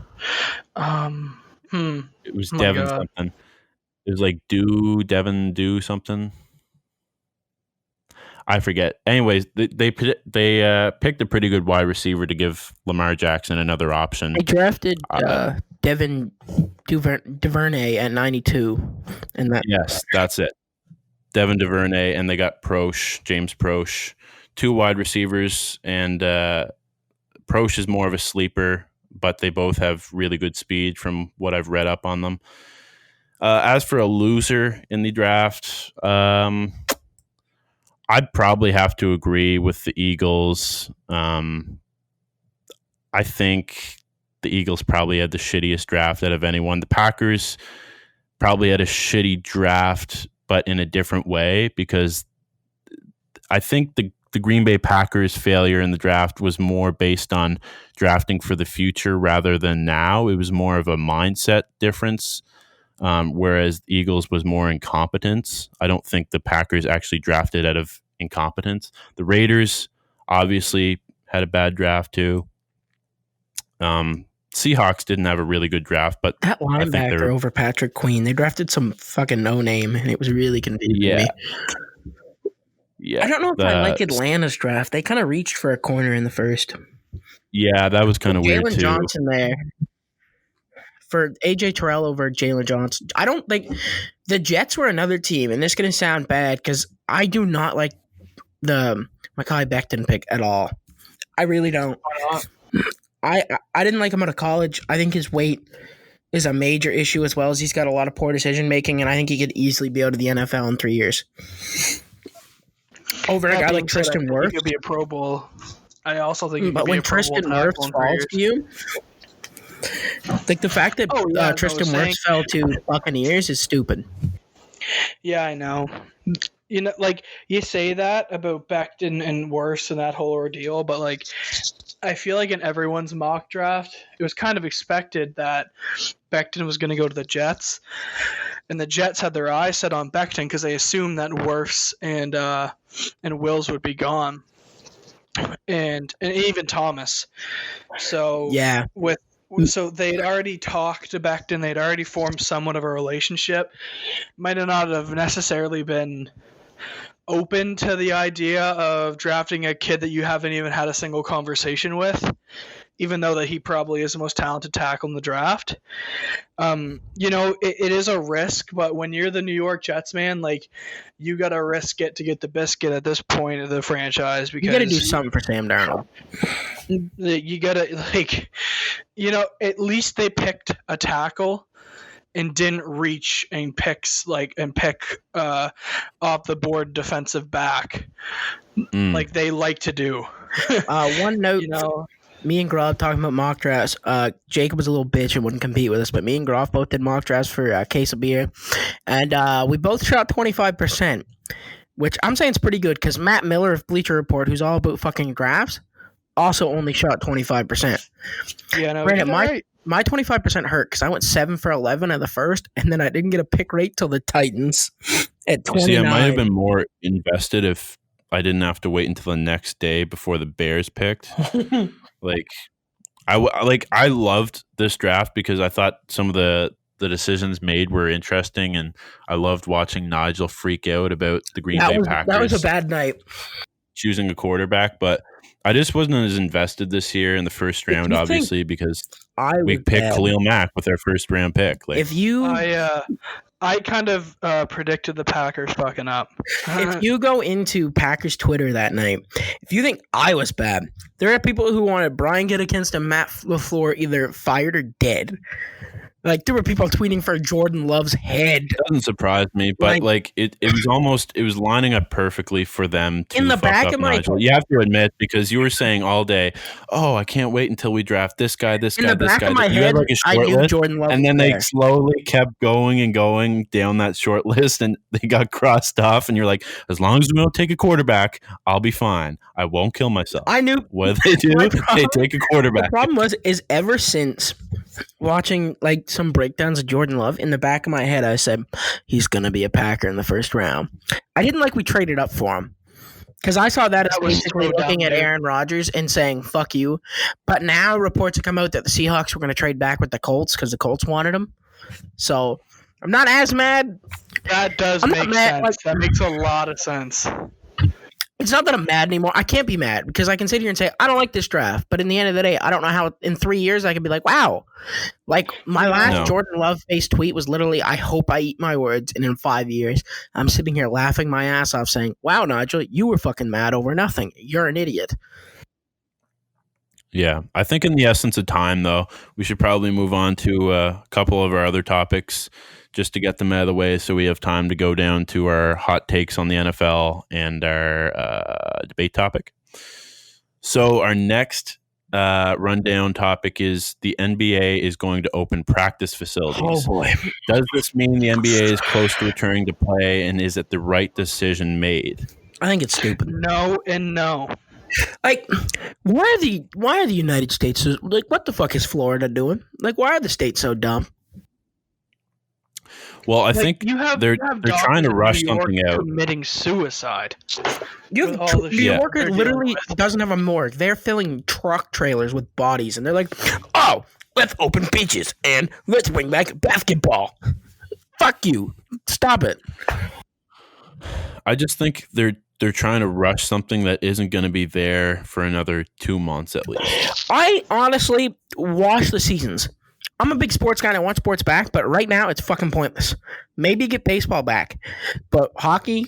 It was Devin something. It was like Devin something. I forget. Anyways, they picked a pretty good wide receiver to give Lamar Jackson another option. They drafted Devin Duvernay at 92. Yes, that's it. Devin Duvernay, and they got James Proche, 2 wide receivers, and Proche is more of a sleeper, but they both have really good speed from what I've read up on them. As for a loser in the draft, I'd probably have to agree with the Eagles. I think the Eagles probably had the shittiest draft out of anyone. The Packers probably had a shitty draft, but in a different way, because I think the Green Bay Packers' failure in the draft was more based on drafting for the future rather than now. It was more of a mindset difference, whereas the Eagles was more incompetence. I don't think the Packers actually drafted out of incompetence. The Raiders obviously had a bad draft too. Seahawks didn't have a really good draft, but that linebacker over Patrick Queen, they drafted some fucking no name, and it was really confusing to me. Yeah, I don't know if I like Atlanta's draft. They kind of reached for a corner in the first. Yeah, that was kind of weird too. Jalen Johnson there for AJ Terrell over Jalen Johnson. I don't think the Jets were another team, and this is going to sound bad because I do not like the Mekhi Becton pick at all. I really don't. I didn't like him out of college. I think his weight is a major issue, as well as he's got a lot of poor decision making, and I think he could easily be out of the NFL in 3 years. Over a guy like Tristan Wirfs. He could be a Pro Bowl. I also think he could but be when a Pro Bowl Tristan Wirfs falls to you, like the fact that Tristan Wirfs fell to Buccaneers is stupid. Yeah, I know. You know, like you say that about Becton and Wirfs and that whole ordeal, but like I feel like in everyone's mock draft, it was kind of expected that Becton was going to go to the Jets, and the Jets had their eyes set on Becton because they assumed that Wirfs and Wills would be gone, and even Thomas. So yeah, so they'd already talked to Becton, they'd already formed somewhat of a relationship. Might not have necessarily been open to the idea of drafting a kid that you haven't even had a single conversation with, even though that he probably is the most talented tackle in the draft. You know, it is a risk, but when you're the New York Jets, man, like you got to risk it to get the biscuit at this point of the franchise, because you got to do something for Sam Darnold. You got to, like, you know, at least they picked a tackle and didn't reach and pick off the board defensive back like they like to do. One note, you know, me and Groff talking about mock drafts. Jacob was a little bitch and wouldn't compete with us, but me and Groff both did mock drafts for a case of beer, and we both shot 25%, which I'm saying is pretty good because Matt Miller of Bleacher Report, who's all about fucking drafts, also only shot 25%. Yeah, no, granted, my 25% hurt because I went 7 for 11 at the first, and then I didn't get a pick rate till the Titans at 29. See, I might have been more invested if I didn't have to wait until the next day before the Bears picked. I loved this draft because I thought some of the decisions made were interesting, and I loved watching Nigel freak out about the Green Bay Packers. That was a bad night. Choosing a quarterback, but I just wasn't as invested this year in the first round, obviously, because we picked Khalil Mack with our first round pick. Like, I kind of predicted the Packers fucking up. If you go into Packers Twitter that night, if you think I was bad, there are people who wanted Brian Gutekunst and Matt LaFleur either fired or dead. Like, there were people tweeting for Jordan Love's head. It doesn't surprise me, but it was lining up perfectly for them to in the fuck back up of my Nigel. You have to admit, because you were saying all day, "Oh, I can't wait until we draft this guy, this guy, this guy." You had like a short list, Jordan Love, and then they slowly kept going and going down that short list, and they got crossed off. And you're like, "As long as we don't take a quarterback, I'll be fine. I won't kill myself." I knew what they do. They take a quarterback. The problem is ever since watching like some breakdowns of Jordan Love, in the back of my head I said he's gonna be a Packer in the first round. I didn't like we traded up for him because I saw that as basically looking at Aaron Rodgers and saying fuck you. But now reports have come out that the Seahawks were going to trade back with the Colts because the Colts wanted him. So I'm not as mad. That does make sense. That makes a lot of sense. it's not that I'm mad anymore. I can't be mad because I can sit here and say, I don't like this draft. But in the end of the day, I don't know how in 3 years I can be like, wow. Like my last Jordan Love-based tweet was literally, I hope I eat my words. And in 5 years, I'm sitting here laughing my ass off saying, wow, Nigel, you were fucking mad over nothing. You're an idiot. Yeah, I think in the essence of time, though, we should probably move on to a couple of our other topics just to get them out of the way so we have time to go down to our hot takes on the NFL and our debate topic. So our next rundown topic is the NBA is going to open practice facilities. Oh, boy. Does this mean the NBA is close to returning to play, and is it the right decision made? I think it's stupid. No and no. Like, why are the United States so, like, what the fuck is Florida doing? Like, why are the states so dumb? Well, I think they're trying to rush something out. Committing suicide. New York literally doesn't have a morgue. They're filling truck trailers with bodies, and they're like, "Oh, let's open beaches and let's bring back basketball." Fuck you! Stop it. I just think they're trying to rush something that isn't going to be there for another 2 months at least. I honestly watch the seasons. I'm a big sports guy and I want sports back, but right now it's fucking pointless. Maybe get baseball back, but hockey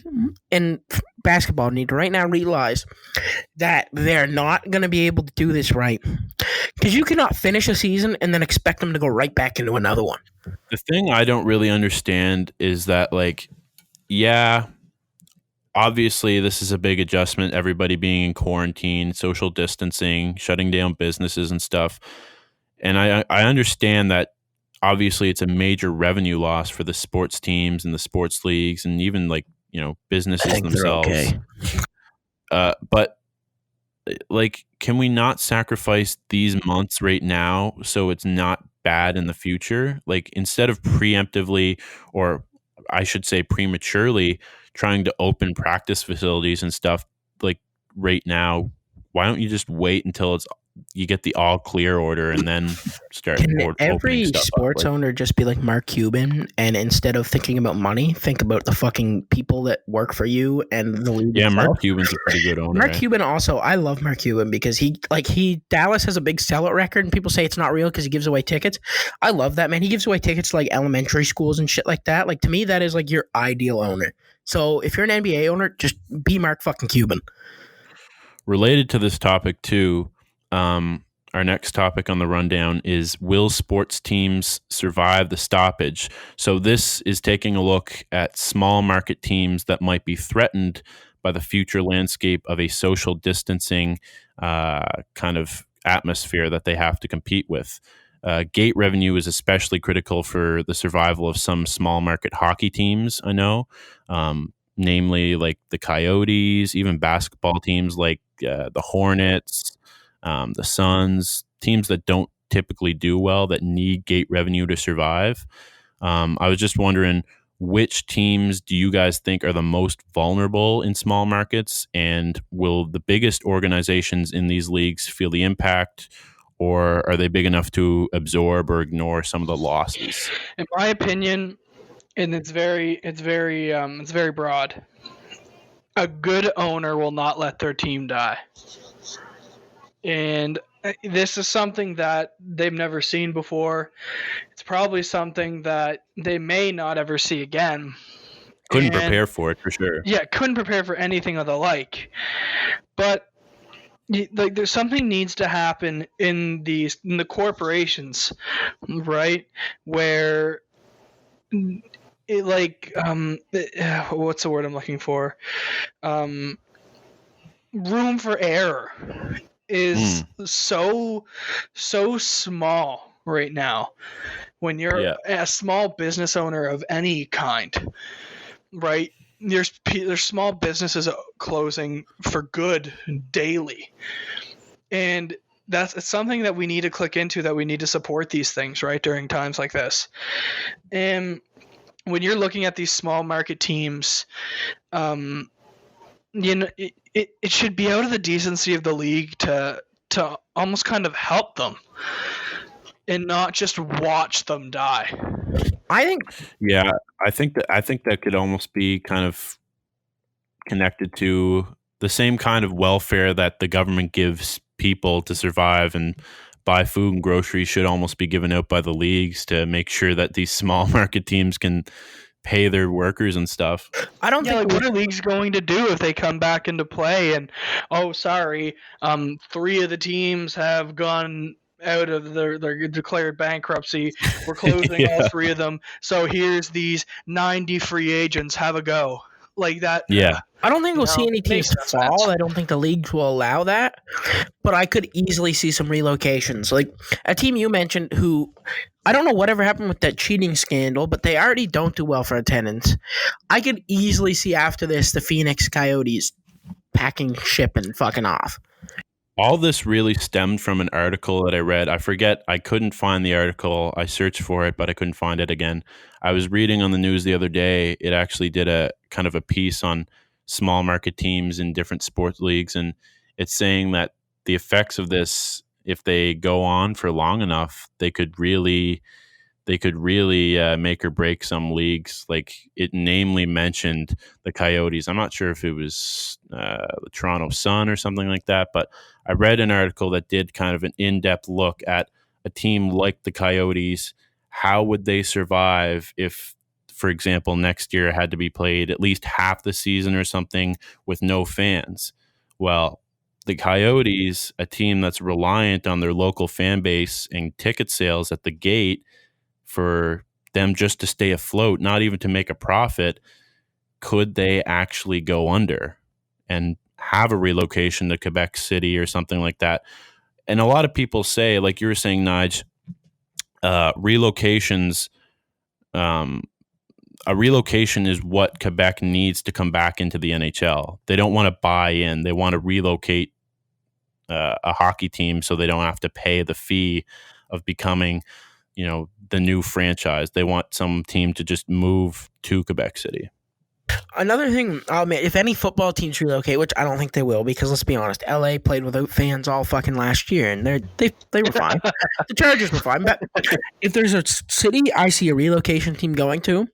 and basketball need to right now realize that they're not going to be able to do this right. Because you cannot finish a season and then expect them to go right back into another one. The thing I don't really understand is that, like, yeah, obviously this is a big adjustment, everybody being in quarantine, social distancing, shutting down businesses and stuff. And I understand that obviously it's a major revenue loss for the sports teams and the sports leagues and even, like, you know, businesses themselves. Okay. But like, can we not sacrifice these months right now so it's not bad in the future? Like, instead of preemptively, or I should say prematurely, trying to open practice facilities and stuff like right now, why don't you just wait until you get the all clear order and then start? Can every sports owner just be like Mark Cuban, and instead of thinking about money, think about the fucking people that work for you and the league? Yeah, itself? Mark Cuban's a pretty good owner. Mark Cuban also, I love Mark Cuban because Dallas has a big sellout record, and people say it's not real because he gives away tickets. I love that, man. He gives away tickets to like elementary schools and shit like that. Like, to me, that is like your ideal owner. So if you're an NBA owner, just be Mark fucking Cuban. Related to this topic too, our next topic on the rundown is, will sports teams survive the stoppage? So this is taking a look at small market teams that might be threatened by the future landscape of a social distancing kind of atmosphere that they have to compete with. Gate revenue is especially critical for the survival of some small market hockey teams, I know, namely like the Coyotes, even basketball teams like the Hornets, the Suns, teams that don't typically do well, that need gate revenue to survive. I was just wondering, which teams do you guys think are the most vulnerable in small markets, and will the biggest organizations in these leagues feel the impact, or are they big enough to absorb or ignore some of the losses? In my opinion, and it's very broad, a good owner will not let their team die. And this is something that they've never seen before. It's probably something that they may not ever see again. Couldn't prepare for it, for sure. Yeah, couldn't prepare for anything of the like. But like, there's something needs to happen in the corporations, right? Where it, like, what's the word I'm looking for? Room for error is so small right now when you're a small business owner of any kind, right? There's small businesses closing for good daily, and it's something that we need to click into, that we need to support these things, right, during times like this. And when you're looking at these small market teams, you know, it should be out of the decency of the league to almost kind of help them and not just watch them die. I think that could almost be kind of connected to the same kind of welfare that the government gives people to survive and buy food and groceries should almost be given out by the leagues to make sure that these small market teams can pay their workers and stuff. I don't Yeah, think like what are leagues going to do if they come back into play and, oh, sorry, 3 of the teams have gone out of their declared bankruptcy. We're closing Yeah. all 3 of them. So here's these 90 free agents. Have a go. Like that. Yeah. I don't think we'll see any makes teams no fall. sense. I don't think the leagues will allow that. But I could easily see some relocations. Like a team you mentioned who I don't know whatever happened with that cheating scandal, but they already don't do well for attendance. I could easily see after this the Phoenix Coyotes packing ship and fucking off. All this really stemmed from an article that I read. I forget, I couldn't find the article. I searched for it, but I couldn't find it again. I was reading on the news the other day. It actually did a kind of a piece on small market teams in different sports leagues. And it's saying that the effects of this, if they go on for long enough, they could really make or break some leagues. Like it namely mentioned the Coyotes. I'm not sure if it was the Toronto Sun or something like that, but I read an article that did kind of an in-depth look at a team like the Coyotes. How would they survive if, for example, next year had to be played at least half the season or something with no fans? Well, the Coyotes, a team that's reliant on their local fan base and ticket sales at the gate, for them just to stay afloat, not even to make a profit, could they actually go under and have a relocation to Quebec City or something like that? And a lot of people say, like you were saying, Nige, relocations, a relocation is what Quebec needs to come back into the NHL. They don't want to buy in. They want to relocate a hockey team so they don't have to pay the fee of becoming, the new franchise. They want some team to just move to Quebec City. Another thing, if any football teams relocate, which I don't think they will, because let's be honest, LA played without fans all fucking last year, and they were fine. The Chargers were fine, but if there's a city I see a relocation team going to,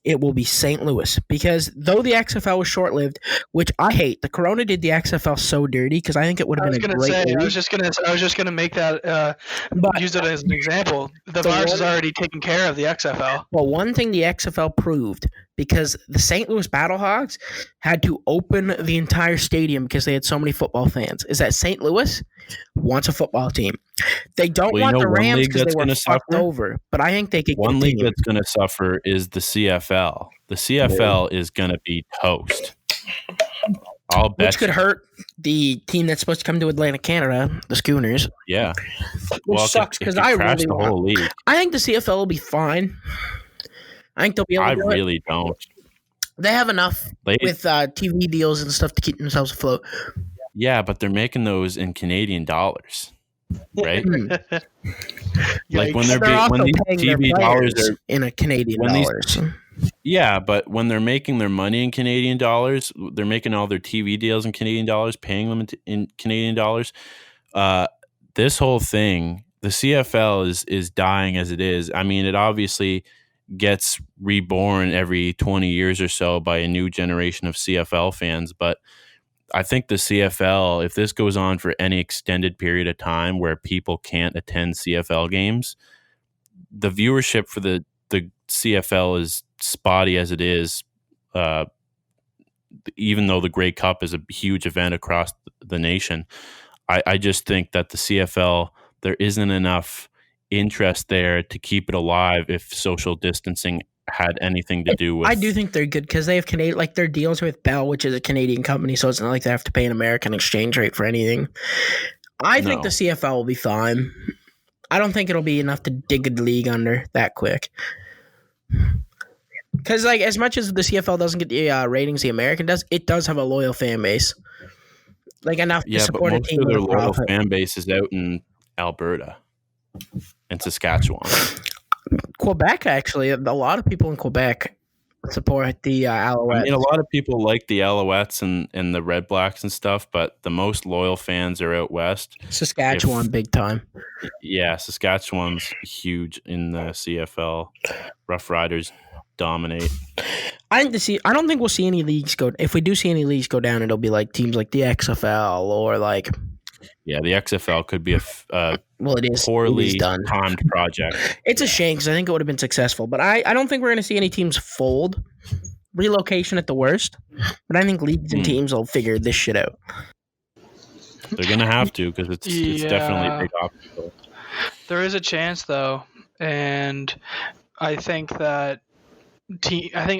it will be St. Louis, because though the XFL was short-lived, which I hate, the Corona did the XFL so dirty because I think it would have been a great league. I was just gonna make that use it as an example. The virus is already taken care of the XFL. Well, one thing the XFL proved, because the St. Louis Battlehawks had to open the entire stadium because they had so many football fans, is that St. Louis wants a football team. They don't want the Rams because they were fucked over, but I think they could One continue. league that's going to suffer is the CFL. The CFL is going to be toast. I'll bet. Which could hurt the team that's supposed to come to Atlantic Canada, the Schooners. Yeah. Which sucks because I really the whole league. I think the CFL will be fine. I think they'll be able to do it. Really don't. They have enough with TV deals and stuff to keep themselves afloat. Yeah, but they're making those in Canadian dollars, right? Like when these TV dollars are in a Canadian dollars. Yeah, but when they're making their money in Canadian dollars, they're making all their TV deals in Canadian dollars, paying them in Canadian dollars. This whole thing, the CFL is dying as it is. I mean, it obviously gets reborn every 20 years or so by a new generation of CFL fans, but I think the CFL, if this goes on for any extended period of time where people can't attend CFL games, the viewership for the CFL is spotty as it is, even though the Grey Cup is a huge event across the nation. I just think that the CFL, there isn't enough interest there to keep it alive if social distancing had anything to do with. I do think they're good because they have Canadian, like their deals with Bell, which is a Canadian company, so it's not like they have to pay an American exchange rate for anything. I think the CFL will be fine. I don't think it'll be enough to dig a league under that quick. Because like as much as the CFL doesn't get the ratings the American does, it does have a loyal fan base. Like enough to support a team. Most of their loyal fan base is out in Alberta and Saskatchewan. Quebec, actually, a lot of people in Quebec support the Alouettes. I mean, a lot of people like the Alouettes and the Red Blacks and stuff, but the most loyal fans are out west. Saskatchewan, big time. Yeah, Saskatchewan's huge in the CFL. Rough Riders dominate. I don't think we'll see any leagues go. If we do see any leagues go down, it'll be like teams like the XFL or like. Yeah, the XFL could be a Well, it is poorly done. timed project. It's a shame because I think it would have been successful, but I don't think we're going to see any teams fold. Relocation at the worst, but I think leagues and teams will figure this shit out. They're going to have to because it's definitely a big obstacle. There is a chance though, and I think that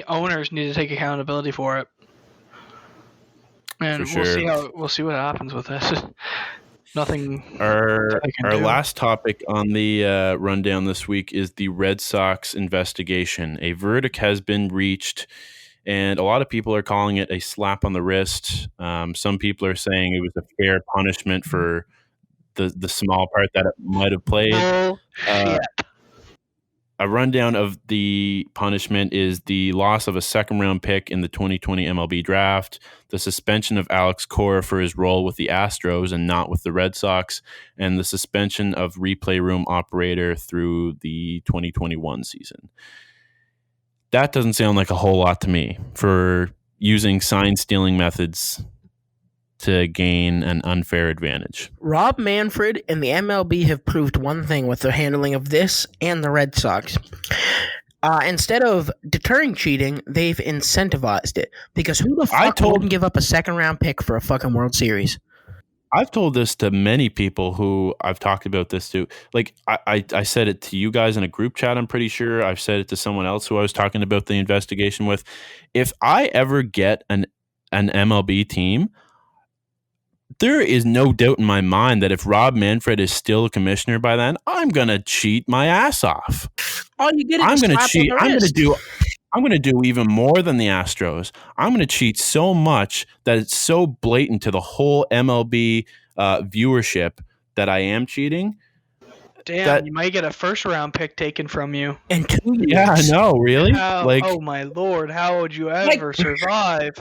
owners need to take accountability for it, and we'll see what happens with this. Nothing. Our last topic on the rundown this week is the Red Sox investigation. A verdict has been reached, and a lot of people are calling it a slap on the wrist. Some people are saying it was a fair punishment for the small part that it might have played. A rundown of the punishment is the loss of a second-round pick in the 2020 MLB draft, the suspension of Alex Cora for his role with the Astros and not with the Red Sox, and the suspension of replay room operator through the 2021 season. That doesn't sound like a whole lot to me for using sign-stealing methods to gain an unfair advantage. Rob Manfred and the MLB have proved one thing with their handling of this and the Red Sox. Instead of deterring cheating, they've incentivized it. Because who the fuck wouldn't give up a second-round pick for a fucking World Series? I've told this to many people who I've talked about this to. Like, I said it to you guys in a group chat, I'm pretty sure. I've said it to someone else who I was talking about the investigation with. If I ever get an MLB team, there is no doubt in my mind that if Rob Manfred is still a commissioner by then, I'm gonna cheat my ass off. All you get is I'm gonna cheat. I'm gonna do even more than the Astros. I'm gonna cheat so much that it's so blatant to the whole MLB viewership that I am cheating. Damn, you might get a first-round pick taken from you in 2 years. Yeah, I know. Really? Oh my lord! How would you ever survive?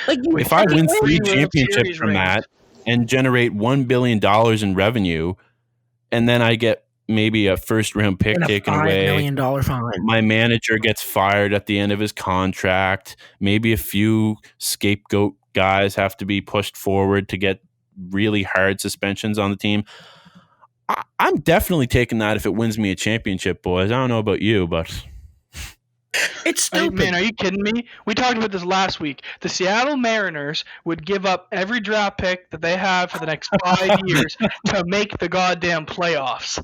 If I win 3 championships from that and generate $1 billion in revenue, and then I get maybe a first-round pick taken away, $5 million fine. My manager gets fired at the end of his contract. Maybe a few scapegoat guys have to be pushed forward to get really hard suspensions on the team. I'm definitely taking that if it wins me a championship, boys. I don't know about you, but it's stupid. Man, are you kidding me? We talked about this last week. The Seattle Mariners would give up every draft pick that they have for the next 5 years to make the goddamn playoffs.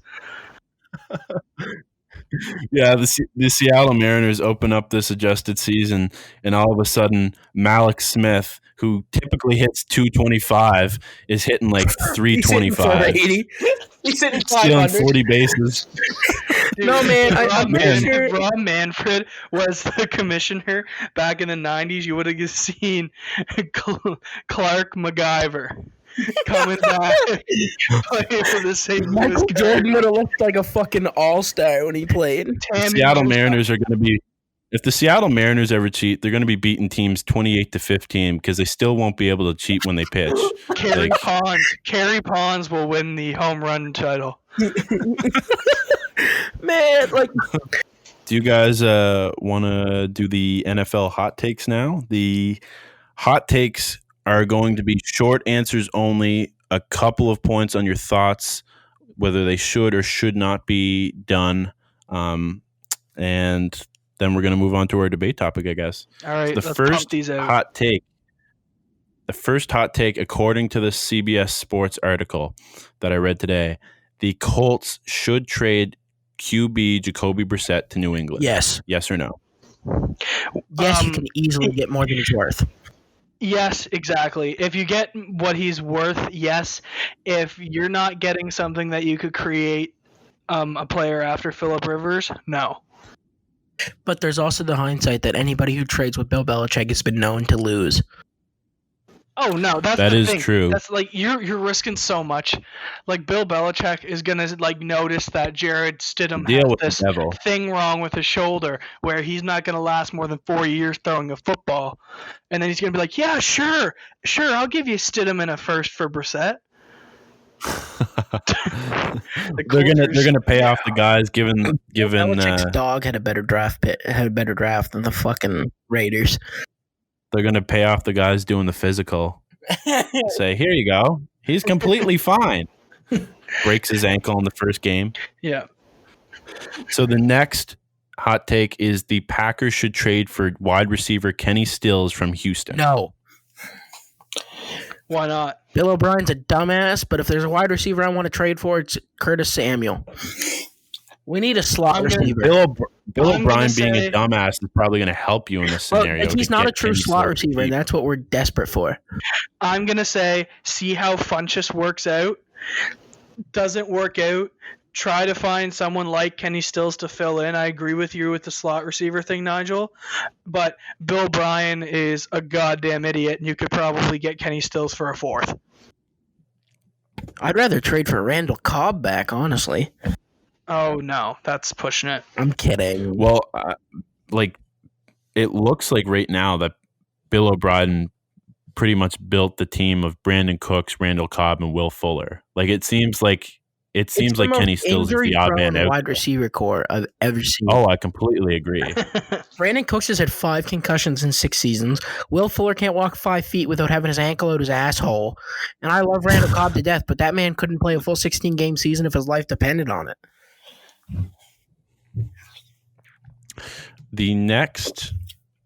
Yeah, the Seattle Mariners open up this adjusted season, and all of a sudden, Malik Smith, who typically hits 225, is hitting like 325. He's hitting stealing 40 bases. Dude, no, man. If Rob Manfred was the commissioner back in the 90s, you would have seen Clark MacGyver coming back playing for the St. Louis Michael Jordan would have looked like a fucking all-star when he played. The Seattle Mariners are going to be... If the Seattle Mariners ever cheat, they're going to be beating teams 28-15 because they still won't be able to cheat when they pitch. Kerry Pons will win the home run title. Man, like... Do you guys want to do the NFL hot takes now? The hot takes are going to be short answers only, a couple of points on your thoughts, whether they should or should not be done. And then we're going to move on to our debate topic, I guess. All right, the first hot take. The first hot take, according to the CBS Sports article that I read today, the Colts should trade QB Jacoby Brissett to New England. Yes. Yes or no? Yes, he can easily get more than he's worth. Yes, exactly. If you get what he's worth, yes. If you're not getting something that you could create a player after Phillip Rivers, no. But there's also the hindsight that anybody who trades with Bill Belichick has been known to lose. Oh no, that is thing. True. That's like you're risking so much. Like Bill Belichick is gonna like notice that Jared Stidham has this thing wrong with his shoulder, where he's not gonna last more than 4 years throwing a football, and then he's gonna be like, yeah, sure, I'll give you Stidham and a first for Brissett. They're gonna pay off the guys given Belichick's dog had a better draft than the fucking Raiders. They're gonna pay off the guys doing the physical. Say, here you go. He's completely fine. Breaks his ankle in the first game. Yeah. So the next hot take is the Packers should trade for wide receiver Kenny Stills from Houston. No. Why not? Bill O'Brien's a dumbass, but if there's a wide receiver I want to trade for, it's Curtis Samuel. We need a slot receiver. Bill O'Brien being a dumbass is probably going to help you in this scenario. Well, he's not a true slot receiver, and that's what we're desperate for. I'm going to say, see how Funchess works out. Doesn't work out. Try to find someone like Kenny Stills to fill in. I agree with you with the slot receiver thing, Nigel. But Bill O'Brien is a goddamn idiot, and you could probably get Kenny Stills for a fourth. I'd rather trade for Randall Cobb back, honestly. Oh, no. That's pushing it. I'm kidding. Well, it looks like right now that Bill O'Brien pretty much built the team of Brandon Cooks, Randall Cobb, and Will Fuller. Like, it seems like Kenny Stills is the odd man out. Wide receiver core I've ever seen. Oh, I completely agree. Brandon Cooks has had 5 concussions in 6 seasons. Will Fuller can't walk 5 feet without having his ankle out his asshole. And I love Randall Cobb to death, but that man couldn't play a full 16-game season if his life depended on it. The next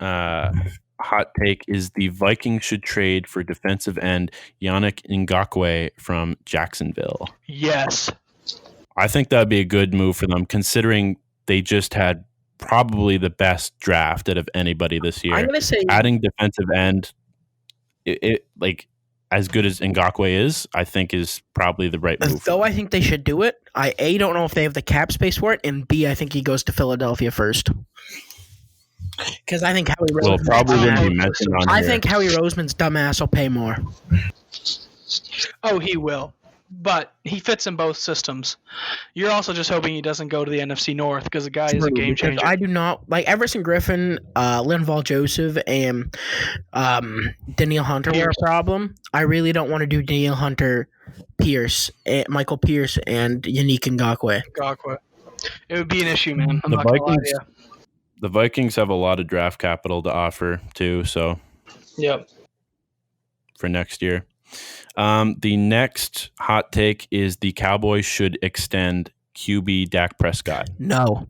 hot take is the Vikings should trade for defensive end Yannick Ngakoue from Jacksonville. Yes. I think that would be a good move for them, considering they just had probably the best draft out of anybody this year. I'm going to say adding defensive end, it like as good as Ngakoue is, I think is probably the right move. Though I think they should do it, I A, don't know if they have the cap space for it, and B, I think he goes to Philadelphia first. Because I think Howie Roseman. Well, probably wouldn't be mentioned on here. I think Howie Roseman's dumbass will pay more. Oh, he will. But he fits in both systems. You're also just hoping he doesn't go to the NFC North because the guy is a game changer. I do not like Everson Griffin, Linval Joseph, and Danielle Hunter were a problem. I really don't want to do Danielle Hunter, Michael Pierce, and Yannick Ngakoue. It would be an issue, man. The Vikings have a lot of draft capital to offer too, so yep. For next year. The next hot take is the Cowboys should extend QB Dak Prescott. No.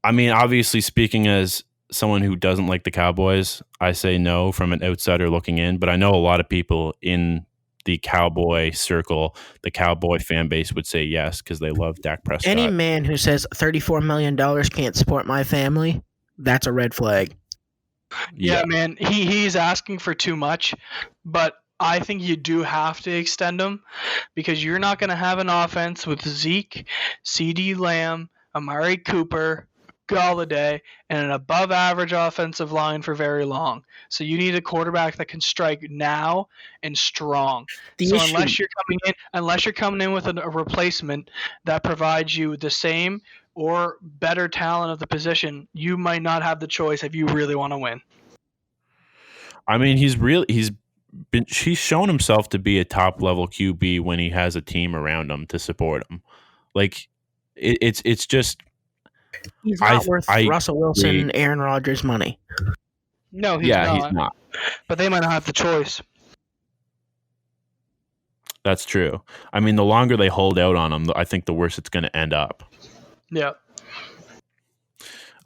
I mean, obviously, speaking as someone who doesn't like the Cowboys, I say no from an outsider looking in, but I know a lot of people in the Cowboy circle, the Cowboy fan base would say yes because they love Dak Prescott. Any man who says $34 million can't support my family, that's a red flag. Yeah, man. He's asking for too much, but I think you do have to extend him because you're not going to have an offense with Zeke, CeeDee Lamb, Amari Cooper, Galladay, and an above-average offensive line for very long. So you need a quarterback that can strike now and strong. Unless you're coming in with a replacement that provides you the same or better talent of the position, you might not have the choice if you really want to win. I mean, he's shown himself to be a top-level QB when he has a team around him to support him. Like, it's just. He's not worth Russell Wilson and Aaron Rodgers' money. No, he's not. But they might not have the choice. That's true. I mean, the longer they hold out on him, I think the worse it's going to end up. Yeah.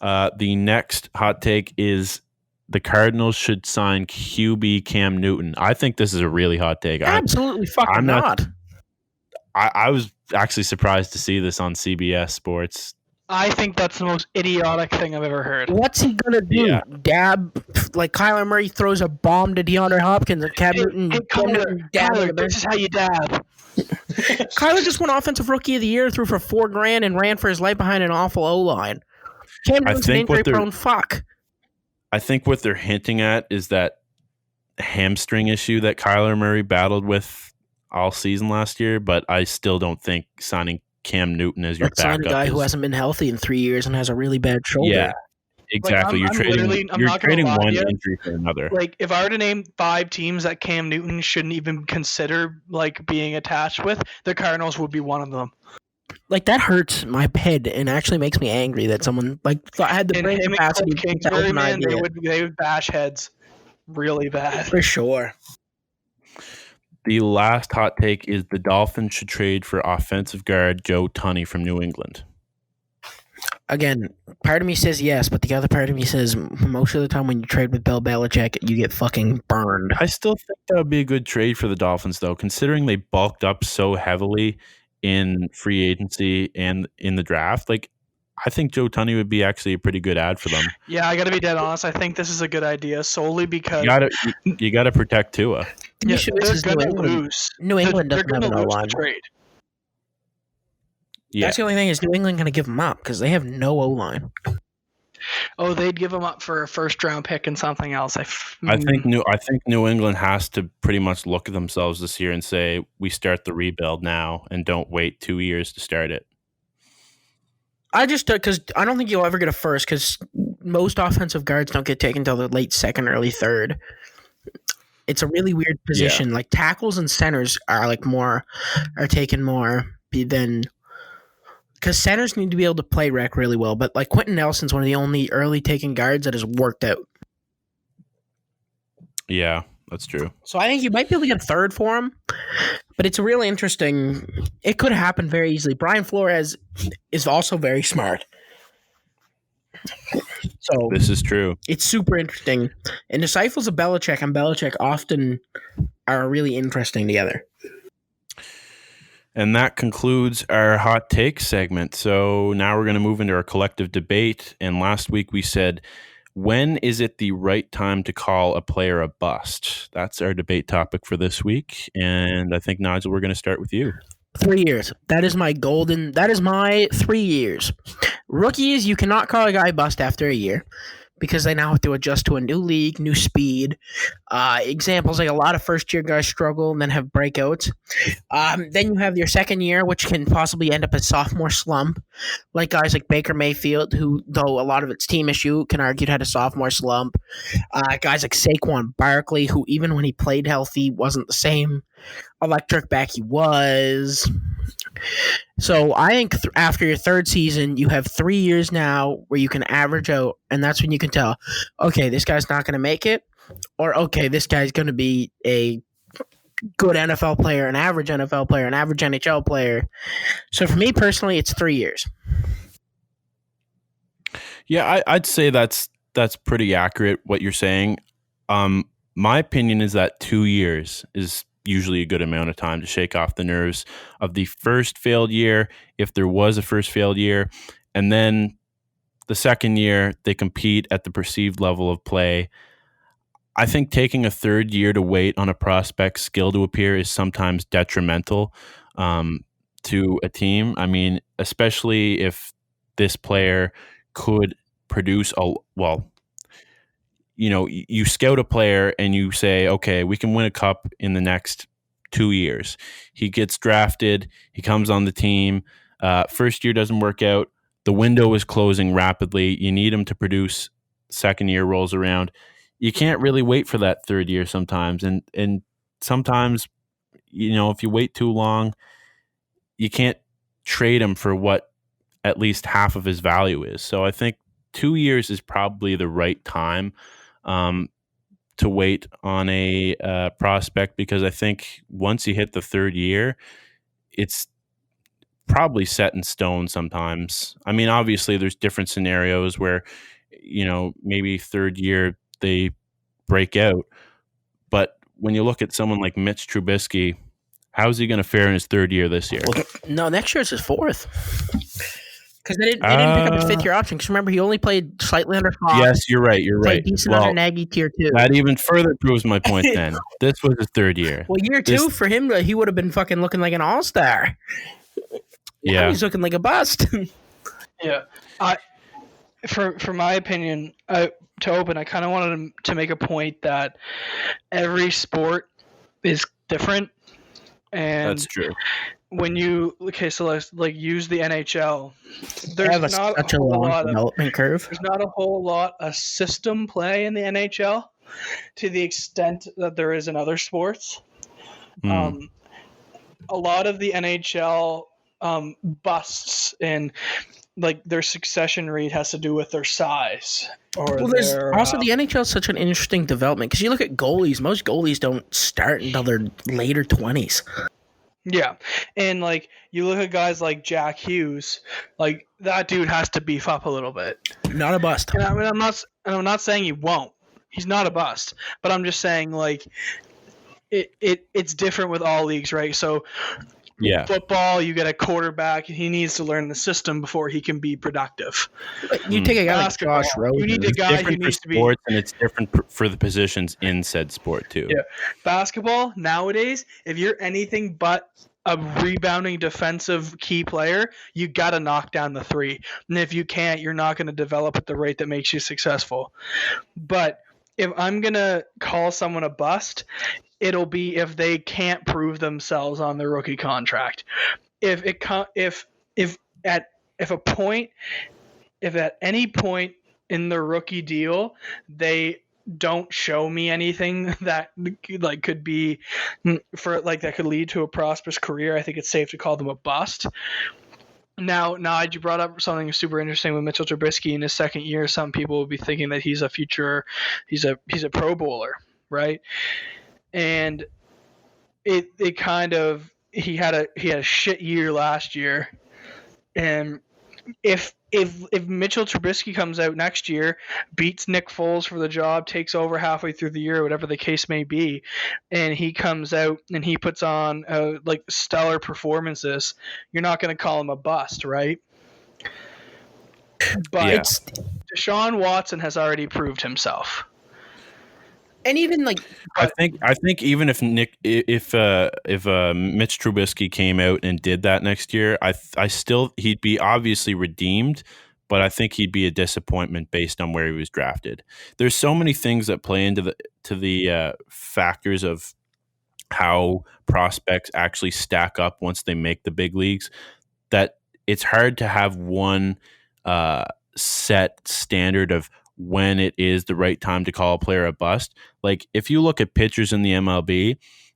The next hot take is the Cardinals should sign QB Cam Newton. I think this is a really hot take. Absolutely fucking not. I was actually surprised to see this on CBS Sports. I think that's the most idiotic thing I've ever heard. What's he gonna do? Yeah. Dab like Kyler Murray throws a bomb to DeAndre Hopkins and Cam Newton. Kyler, this is how you dab. Kyler just won Offensive Rookie of the Year, threw for $4,000, and ran for his life behind an awful O-line. Cam Newton's an injury-prone fuck. I think what they're hinting at is that hamstring issue that Kyler Murray battled with all season last year, but I still don't think signing Cam Newton as your backup. Sign a guy who hasn't been healthy in 3 years and has a really bad shoulder. exactly. I'm not trading gonna lie one to you. injury for another. Like, if I were to name 5 teams that Cam Newton shouldn't even consider like being attached with, the Cardinals would be one of them. Like, that hurts my head and actually makes me angry that someone had the And brain him capacity and Cliff to Kingsbury, open man, idea. they would bash heads really bad. For sure. The last hot take is the Dolphins should trade for offensive guard Joe Tunney from New England. Again, part of me says yes, but the other part of me says most of the time when you trade with Bill Belichick, you get fucking burned. I still think that would be a good trade for the Dolphins, though, considering they bulked up so heavily in free agency and in the draft. Like, I think Joe Tunney would be actually a pretty good ad for them. Yeah, I got to be dead honest. I think this is a good idea solely because You gotta protect Tua. The issue is they're New going to England. lose. New England They're doesn't have going to an lose O-line. the trade. Yeah, That's the only thing is New England going to give them up because they have no O-line. Oh, they'd give them up for a first-round pick and something else. I think New England has to pretty much look at themselves this year and say we start the rebuild now and don't wait 2 years to start it. I just because I don't think you'll ever get a first because most offensive guards don't get taken until the late second, early third. It's a really weird position. Like tackles and centers are taken more than because centers need to be able to play rec really well. But like Quentin Nelson's one of the only early taken guards that has worked out. Yeah, that's true. So I think you might be able to get a third for him, but it's really interesting. It could happen very easily. Brian Flores is also very smart. So This is true. it's super interesting. And disciples of Belichick and Belichick often are really interesting together. And that concludes our hot take segment. So now we're going to move into our collective debate. And last week we said, when is it the right time to call a player a bust? That's our debate topic for this week. And I think, Nigel, we're going to start with you. 3 years. That is my 3 years. Rookies, you cannot call a guy bust after a year because they now have to adjust to a new league, new speed. Examples like a lot of first-year guys struggle and then have breakouts. Then you have your second year, which can possibly end up a sophomore slump, like guys like Baker Mayfield, who, though a lot of it's team issue, can argue had a sophomore slump. Guys like Saquon Barkley, who even when he played healthy wasn't the same electric back he was. So I think after your third season, you have 3 years now where you can average out, and that's when you can tell, okay, this guy's not going to make it, or okay, this guy's going to be a good NFL player, an average NFL player, an average NHL player. So for me personally, it's 3 years. Yeah, I'd say that's pretty accurate what you're saying. My opinion is that 2 years is usually a good amount of time to shake off the nerves of the first failed year, if there was a first failed year, and then the second year they compete at the perceived level of play. I think taking a third year to wait on a prospect's skill to appear is sometimes detrimental to a team. I mean, especially if this player could produce you scout a player and you say, okay, we can win a cup in the next 2 years. He gets drafted. He comes on the team. First year doesn't work out. The window is closing rapidly. You need him to produce. Second year rolls around. You can't really wait for that third year sometimes. And sometimes, if you wait too long, you can't trade him for what at least half of his value is. So I think 2 years is probably the right time to wait on a prospect, because I think once you hit the third year, it's probably set in stone sometimes. I mean, obviously there's different scenarios where, maybe third year they break out. But when you look at someone like Mitch Trubisky, how's he going to fare in his third year this year? No, next year is his fourth. Because they didn't pick up his fifth year option. Because remember, he only played slightly under Fox. Yes, you're right. Played decent under Nagy tier 2. That even further proves my point then. This was his third year. Well, year 2 for him, he would have been fucking looking like an all-star. Yeah. Now he's looking like a bust. Yeah. For my opinion, to open, I kind of wanted to make a point that every sport is different. And that's true. when you so let's use the NHL. They There's have not such a a whole long lot of development curve. there's not a whole lot of system play in the NHL to the extent that there is in other sports. A lot of the NHL busts and their succession rate has to do with their size. Or There's their, also the NHL is such an interesting development because you look at goalies. Most goalies don't start until their later 20s. Yeah, and you look at guys like Jack Hughes, that dude has to beef up a little bit. Not a bust. And I'm not saying he won't. He's not a bust, but I'm just saying it's different with all leagues, right? So Yeah. Football, you get a quarterback, and he needs to learn the system before he can be productive. You take a guy like Basketball, Josh Rosen. you need a guy who Different for needs to be. sports, and it's different for the positions in said sport too. Yeah. Basketball, nowadays, if you're anything but a rebounding defensive key player, you got to knock down the three. And if you can't, you're not going to develop at the rate that makes you successful. But if I'm going to call someone a bust, it'll be if they can't prove themselves on their rookie contract. If at any point in the rookie deal they don't show me anything that could be that could lead to a prosperous career, I think it's safe to call them a bust. Now, you brought up something super interesting with Mitchell Trubisky in his second year. Some people would be thinking that he's a Pro Bowler, right? And it kind of he had a shit year last year, and if Mitchell Trubisky comes out next year, beats Nick Foles for the job, takes over halfway through the year, whatever the case may be, and he comes out and he puts on stellar performances, you're not going to call him a bust, right? But Deshaun Watson has already proved himself. And even I think even if Mitch Trubisky came out and did that next year, I still he'd be obviously redeemed, but I think he'd be a disappointment based on where he was drafted. There's so many things that play into the factors of how prospects actually stack up once they make the big leagues that it's hard to have one set standard of when it is the right time to call a player a bust. Like if you look at pitchers in the MLB,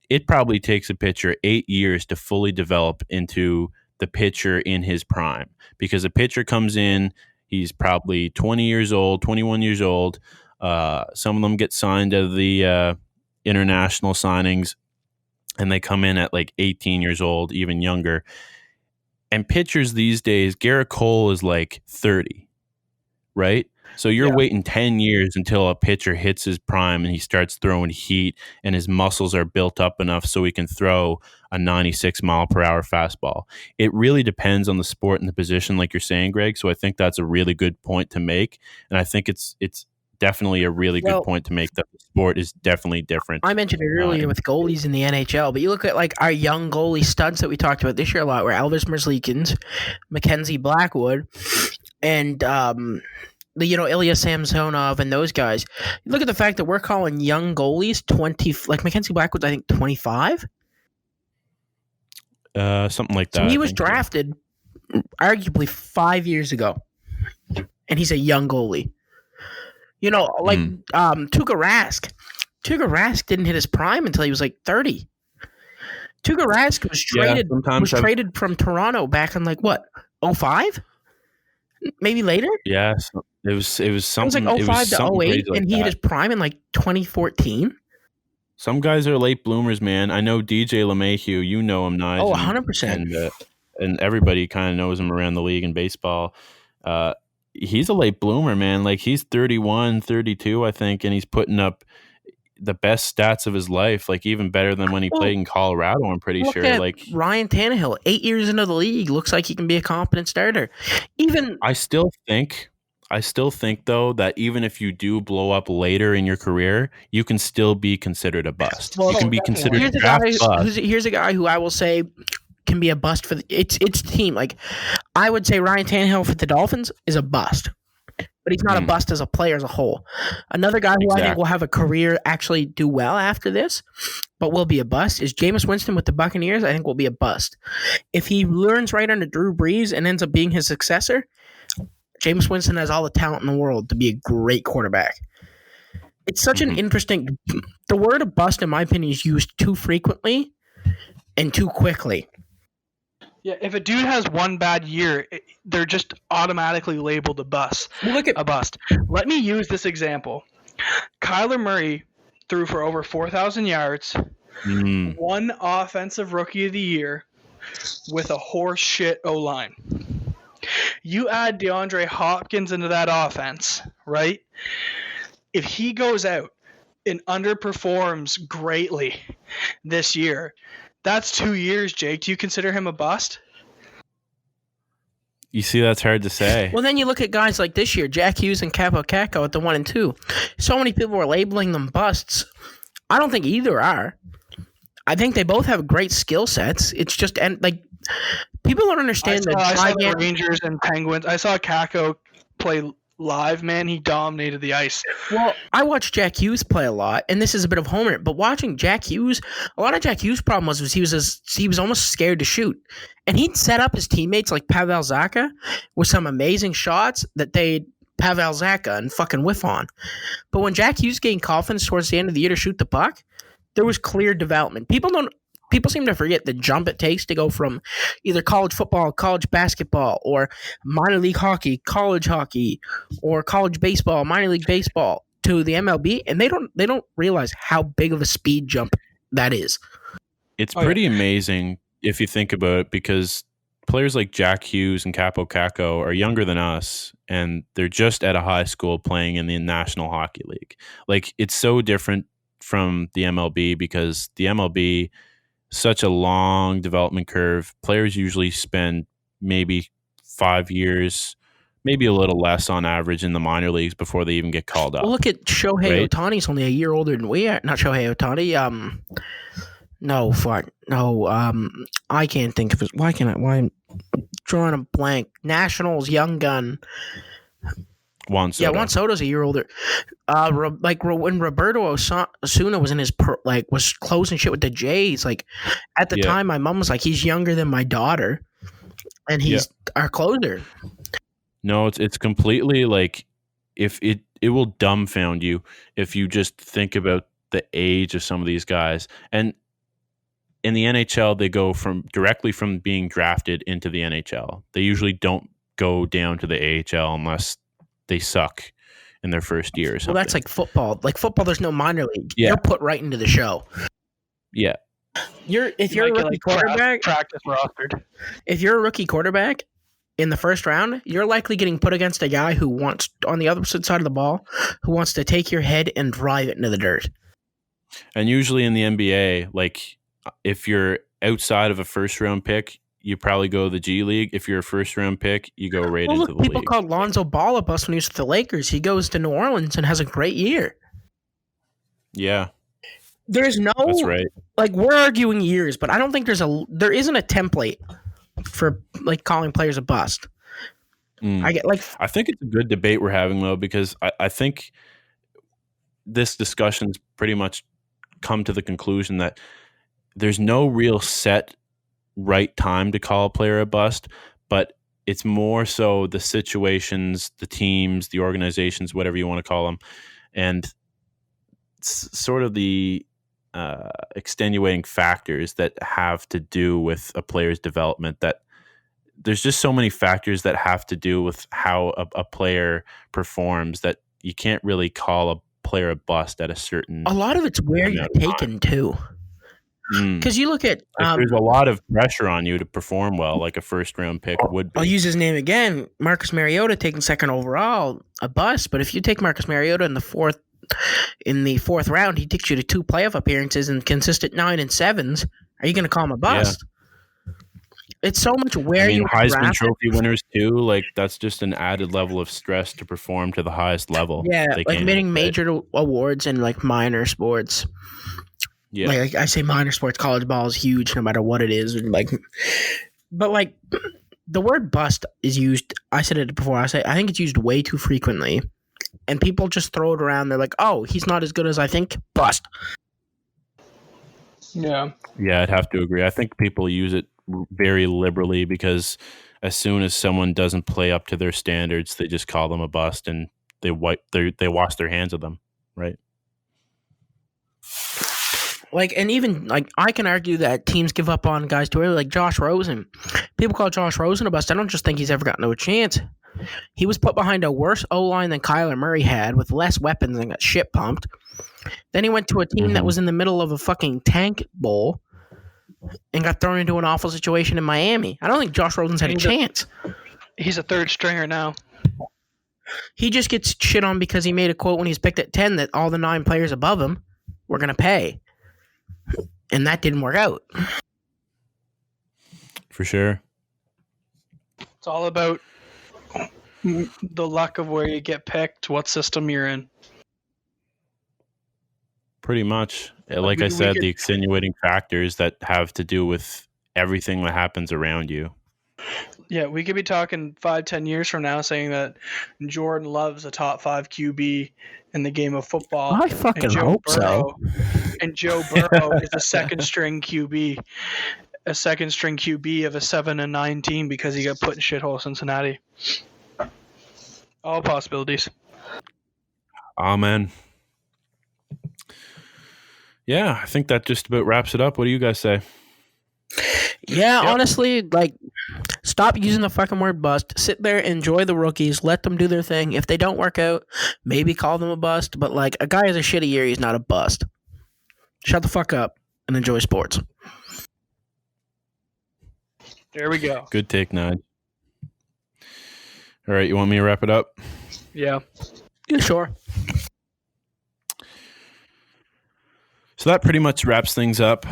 it probably takes a pitcher 8 years to fully develop into the pitcher in his prime, because a pitcher comes in, he's probably 20 years old, 21 years old. Some of them get signed to the international signings and they come in at 18 years old, even younger. And pitchers these days, Garrett Cole is 30, right? So you're waiting 10 years until a pitcher hits his prime and he starts throwing heat and his muscles are built up enough so he can throw a 96 mile per hour fastball. It really depends on the sport and the position, like you're saying, Greg. So I think that's a really good point to make. And I think it's definitely a really good point to make that the sport is definitely different. I mentioned it earlier with goalies in the NHL, but you look at our young goalie studs that we talked about this year a lot, were Elvis Merzlikins, Mackenzie Blackwood, and Ilya Samsonov and those guys. You look at the fact that we're calling young goalies 20, Mackenzie Blackwood's I think 25, something like that. So he was drafted arguably 5 years ago, and he's a young goalie. Tuukka Rask. Tuukka Rask didn't hit his prime until he was 30. Tuukka Rask was traded from Toronto back in 05? Maybe later? Yeah, it was something. It was 05 to 08, and he hit his prime in 2014. Some guys are late bloomers, man. I know DJ LeMahieu. You know him, Nigel. Oh, 100%. And everybody kind of knows him around the league in baseball. He's a late bloomer, man. He's 31, 32, I think, and he's putting up the best stats of his life, even better than when he played in Colorado, I'm pretty sure. Ryan Tannehill, 8 years into the league, looks like he can be a competent starter. I still think though that even if you do blow up later in your career, you can still be considered a bust. You can be considered a draft bust. Here's a guy who I will say can be a bust for its team. I would say Ryan Tannehill for the Dolphins is a bust. but he's not a bust as a player as a whole. Another guy who I think will have a career actually do well after this, but will be a bust, is Jameis Winston with the Buccaneers. I think will be a bust. If he learns right under Drew Brees and ends up being his successor, Jameis Winston has all the talent in the world to be a great quarterback. It's such an interesting... The word a bust, in my opinion, is used too frequently and too quickly. Yeah, if a dude has one bad year, they're just automatically labeled a bust. A bust. Let me use this example. Kyler Murray threw for over 4,000 yards, one offensive rookie of the year with a horse shit O-line. You add DeAndre Hopkins into that offense, right? If he goes out and underperforms greatly this year, that's 2 years, Jake. Do you consider him a bust? You see, that's hard to say. Well, then you look at guys like this year, Jack Hughes and Capo Caco at the 1 and 2. So many people are labeling them busts. I don't think either are. I think they both have great skill sets. It's just, and like, people don't understand I saw the Rangers and Penguins. I saw Caco play live, man. He dominated the ice. Well, I watched Jack Hughes play a lot, and this is a bit of homer, but watching Jack Hughes, a lot of Jack Hughes' problem was he was almost scared to shoot. And he'd set up his teammates like Pavel Zacha with some amazing shots that they'd Pavel Zacha and fucking whiff on. But when Jack Hughes gained confidence towards the end of the year to shoot the puck, there was clear development. People seem to forget the jump it takes to go from either college football, college basketball, or minor league hockey, or college baseball, minor league baseball to the MLB, and they don't realize how big of a speed jump that is. It's pretty amazing if you think about it, because players like Jack Hughes and Capo Caco are younger than us, and they're just at a high school playing in the National Hockey League. Like, it's so different from the MLB, because the MLB, such a long development curve. Players usually spend maybe 5 years, maybe a little less on average in the minor leagues before they even get called up. Well, look at Shohei Ohtani's only a year older than we are. Not Shohei Ohtani. I can't think of it. Why I'm drawing a blank. Nationals young gun. Juan Soto. Yeah, Juan Soto's a year older. When Roberto Osuna was in his was closing shit with the Jays, like at the time, my mom was like, he's younger than my daughter, and he's our closer. No, it's completely like, if it will dumbfound you if you just think about the age of some of these guys. And in the NHL, they go directly from being drafted into the NHL. They usually don't go down to the AHL unless they suck in their first year or something. Well, that's like football. Like football, there's no minor league. Yeah. You're put right into the show. Yeah. If you're a rookie quarterback, practice rostered. If you're a rookie quarterback in the first round, you're likely getting put against a guy who wants, on the other side of the ball, who wants to take your head and drive it into the dirt. And usually in the NBA, like, if you're outside of a first round pick, you probably go to the G League. If you're a first round pick, you go right into the league. People called Lonzo Ball a bust when he was with the Lakers. He goes to New Orleans and has a great year. Yeah. There's no, that's right. Like, we're arguing years, but I don't think there isn't a template for like calling players a bust. I think it's a good debate we're having, though, because I think this discussion's pretty much come to the conclusion that there's no real set right time to call a player a bust, but it's more so the situations, the teams, the organizations, whatever you want to call them, and sort of the extenuating factors that have to do with a player's development. That there's just so many factors that have to do with how a player performs that you can't really call a player a bust at a certain. A lot of it's where you're taken too. Because you look at there's a lot of pressure on you to perform well, like a first round pick would be. I'll use his name again. Marcus Mariota taken second overall, a bust. But if you take Marcus Mariota in the fourth round, he takes you to 2 playoff appearances and consistent 9 and 7s. Are you going to call him a bust? Yeah. It's so much where you Heisman Trophy winners too. Like, that's just an added level of stress to perform to the highest level. Yeah, like winning major awards in like minor sports. Yeah, like I say, minor sports, college ball is huge, no matter what it is. And but the word bust is used. I said it before. I think it's used way too frequently, and people just throw it around. They're like, "Oh, he's not as good as I think." Bust. Yeah. Yeah, I'd have to agree. I think people use it very liberally because as soon as someone doesn't play up to their standards, they just call them a bust and they wash their hands of them, right? Like, and even like I can argue that teams give up on guys too early, like Josh Rosen. People call Josh Rosen a bust. I don't just think he's ever gotten a chance. He was put behind a worse O-line than Kyler Murray had with less weapons and got shit pumped. Then he went to a team that was in the middle of a fucking tank bowl and got thrown into an awful situation in Miami. I don't think Josh Rosen's had a chance. He's a third stringer now. He just gets shit on because he made a quote when he was picked at 10 that all the 9 players above him were going to pay. And that didn't work out. For sure. It's all about the luck of where you get picked, what system you're in. Pretty much. Like I said, the extenuating factors that have to do with everything that happens around you. Yeah, we could be talking 5-10 years from now saying that Jordan Love's a top 5 QB in the game of football. I fucking hope so. And Joe Burrow is a second string QB. A second string QB of a 7-9 team because he got put in shithole Cincinnati. All possibilities. Amen. Yeah, I think that just about wraps it up. What do you guys say? Yeah, honestly, like, stop using the fucking word bust. Sit there, enjoy the rookies, let them do their thing. If they don't work out, maybe call them a bust. But, like, a guy has a shitty year, he's not a bust. Shut the fuck up and enjoy sports. There we go. Good take, Nige. All right, you want me to wrap it up? Yeah. Yeah, sure. So that pretty much wraps things up.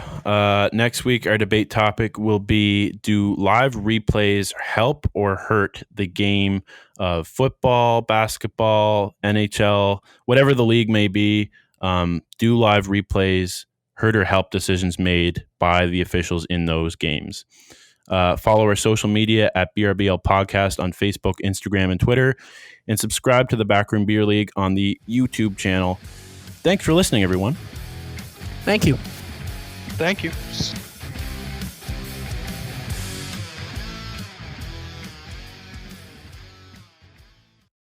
Next week, our debate topic will be, do live replays help or hurt the game of football, basketball, NHL, whatever the league may be? Do live replays hurt or help decisions made by the officials in those games? Follow our social media at BRBL Podcast on Facebook, Instagram, and Twitter, and subscribe to the Backroom Beer League on the YouTube channel. Thanks for listening, everyone. Thank you. Thank you.